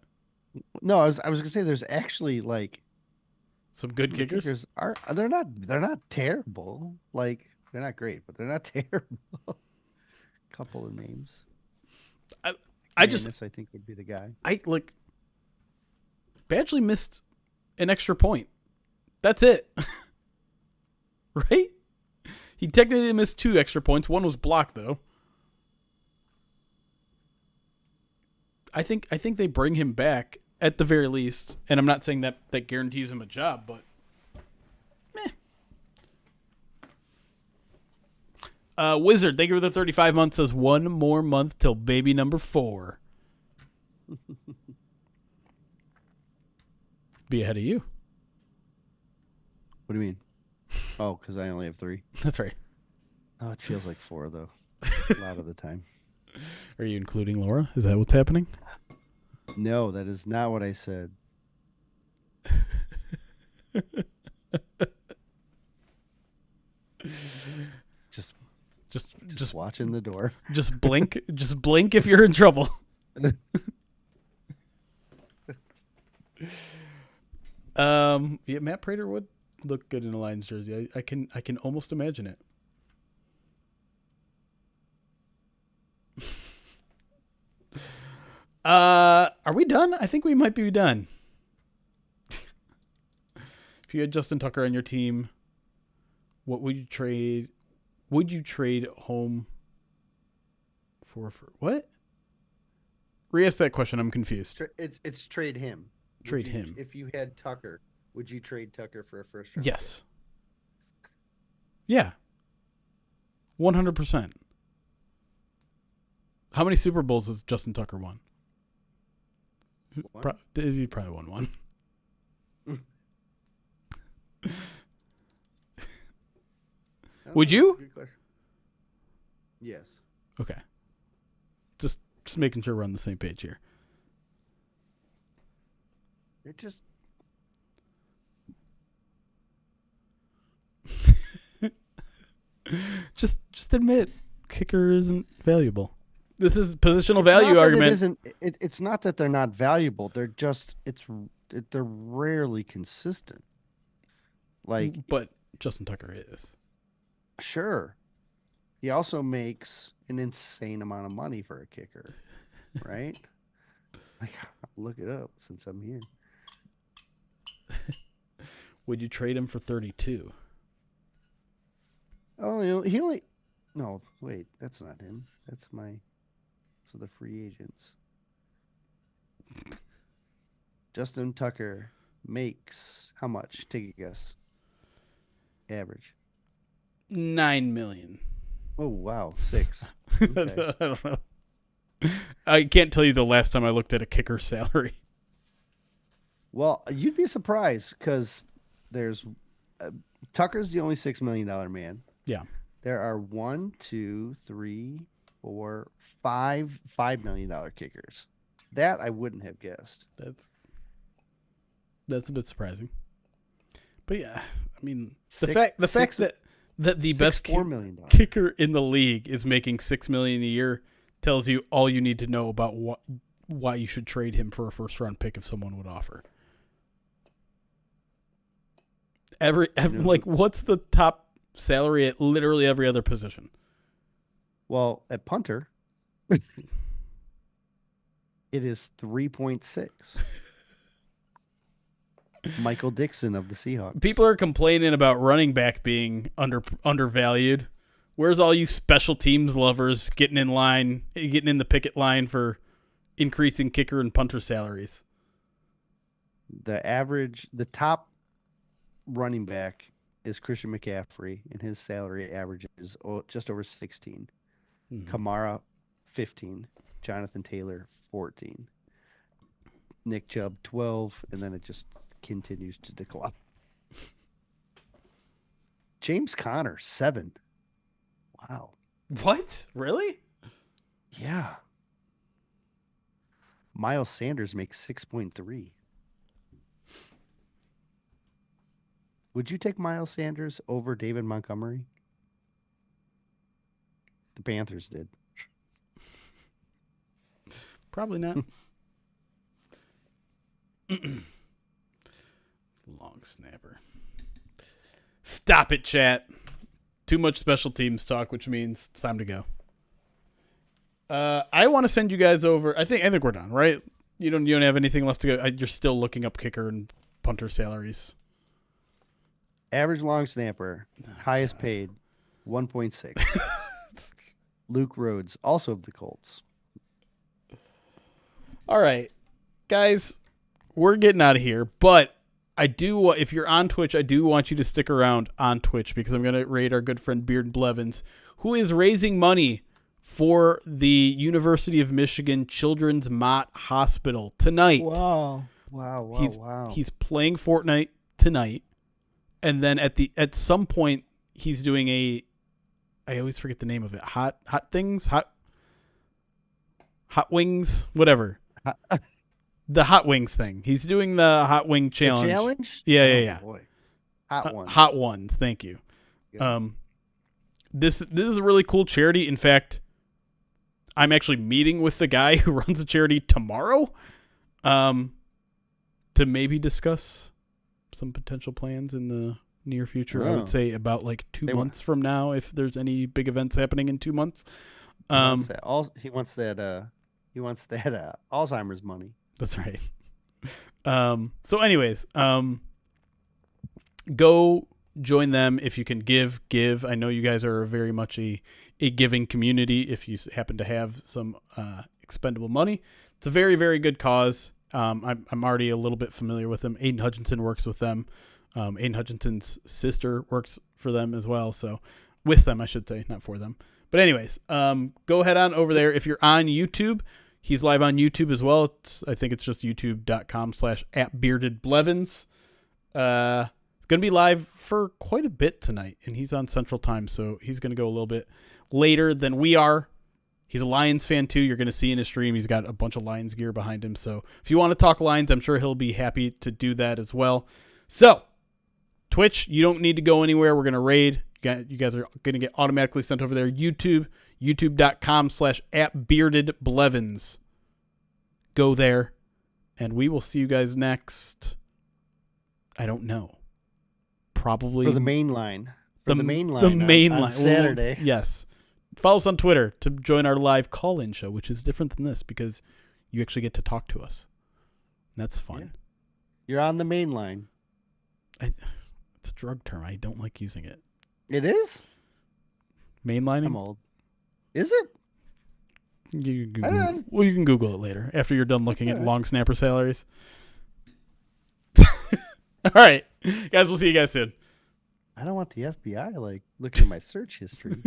No, I was gonna say there's actually like some good kickers. They're not terrible. Like, they're not great, but they're not terrible. Couple of names. I think would be the guy. Badgley missed an extra point. That's it. Right? He technically missed 2 extra points. One was blocked though. I think they bring him back at the very least, and I'm not saying that guarantees him a job, but meh. Wizard, thank you for the 35 months. Says 1 more month till baby number 4. Be ahead of you. What do you mean? Oh, because I only have 3. That's right. Oh, it feels like 4 though. A lot of the time. Are you including Laura? Is that what's happening? No, that is not what I said. Just watching the door. Just blink. Just blink if you're in trouble. Yeah, Matt Prater would look good in a Lions jersey. I can almost imagine it. Are we done? I think we might be done. If you had Justin Tucker on your team, what would you trade? Would you trade home for what? Re-ask that question. I'm confused. It's trade him. Trade him. If you had Tucker, would you trade Tucker for a first round? Yes. Yeah. 100%. How many Super Bowls has Justin Tucker won? He probably won one. Would you? Good question. Yes. Okay. Just making sure we're on the same page here. You're just. just admit kicker isn't valuable. This is positional value argument. It's not that they're not valuable. They're just they're rarely consistent. But Justin Tucker is. Sure. He also makes an insane amount of money for a kicker, right? I'll look it up since I'm here. Would you trade him for 32? Oh, he only. No, wait, that's not him. That's so the free agents. Justin Tucker makes how much? Take a guess. Average. $9 million. Oh wow, 6. Okay. I don't know. I can't tell you the last time I looked at a kicker salary. Well, you'd be surprised because there's Tucker's the only $6 million man. Yeah. There are 1, 2, 3, 4, 5 $5 million kickers. That I wouldn't have guessed. That's a bit surprising. But yeah, I mean the fact that the best $4 million kicker in the league is making $6 million a year tells you all you need to know about why you should trade him for a first round pick if someone would offer. Like what's the top salary at literally every other position? Well, at punter, it is 3.6. Michael Dixon of the Seahawks. People are complaining about running back being undervalued. Where's all you special teams lovers getting in the picket line for increasing kicker and punter salaries? The top running back is Christian McCaffrey, and his salary average is just over 16. Mm-hmm. Kamara, 15. Jonathan Taylor, 14. Nick Chubb, 12, and then it just continues to decline. James Conner, 7. Wow. What? Really? Yeah. Miles Sanders makes 6.3. Would you take Miles Sanders over David Montgomery? The Panthers did. Probably not. Long snapper. Stop it, chat. Too much special teams talk, which means it's time to go. I want to send you guys over. I think we're done, right? You don't have anything left to go. You're still looking up kicker and punter salaries. Average long snapper, highest paid, 1.6. Luke Rhodes, also of the Colts. All right, guys, we're getting out of here, but I do. If you're on Twitch, I do want you to stick around on Twitch because I'm going to raid our good friend Beard Blevins, who is raising money for the University of Michigan Children's Mott Hospital tonight. Wow. He's playing Fortnite tonight, and then at some point he's doing I always forget the name of it. Hot wings, whatever. The hot wings thing. He's doing the hot wing challenge. The challenge? Yeah. Oh, boy. Hot ones. Hot ones. Thank you. Good. This is a really cool charity. In fact, I'm actually meeting with the guy who runs the charity tomorrow, to maybe discuss some potential plans in the near future. I would say about like 2 months from now, if there's any big events happening in 2 months. He wants that Alzheimer's money. That's right. So anyways, go join them if you can give. I know you guys are very much a giving community if you happen to have some expendable money. It's a very, very good cause. I'm already a little bit familiar with them. Aiden Hutchinson works with them. Aiden Hutchinson's sister works for them as well. So with them, I should say, not for them. But anyways, go head on over there. If you're on YouTube, He's live on YouTube as well. I think it's just youtube.com/@beardedblevins. It's going to be live for quite a bit tonight, and he's on Central Time, so he's going to go a little bit later than we are. He's a Lions fan, too. You're going to see in his stream, he's got a bunch of Lions gear behind him. So if you want to talk Lions, I'm sure he'll be happy to do that as well. So, Twitch, you don't need to go anywhere. We're going to raid. You guys are going to get automatically sent over there. YouTube, youtube.com/@beardedblevins. Go there, and we will see you guys next. I don't know. Probably. For the main line. The main line on Saturday. Yes. Follow us on Twitter to join our live call-in show, which is different than this because you actually get to talk to us. That's fun. Yeah. You're on the main line. It's a drug term. I don't like using it. It is? Mainlining? I'm old. Is it? You can Google it later after you're done looking at long snapper salaries. All right. Guys, we'll see you guys soon. I don't want the FBI looking at my search history.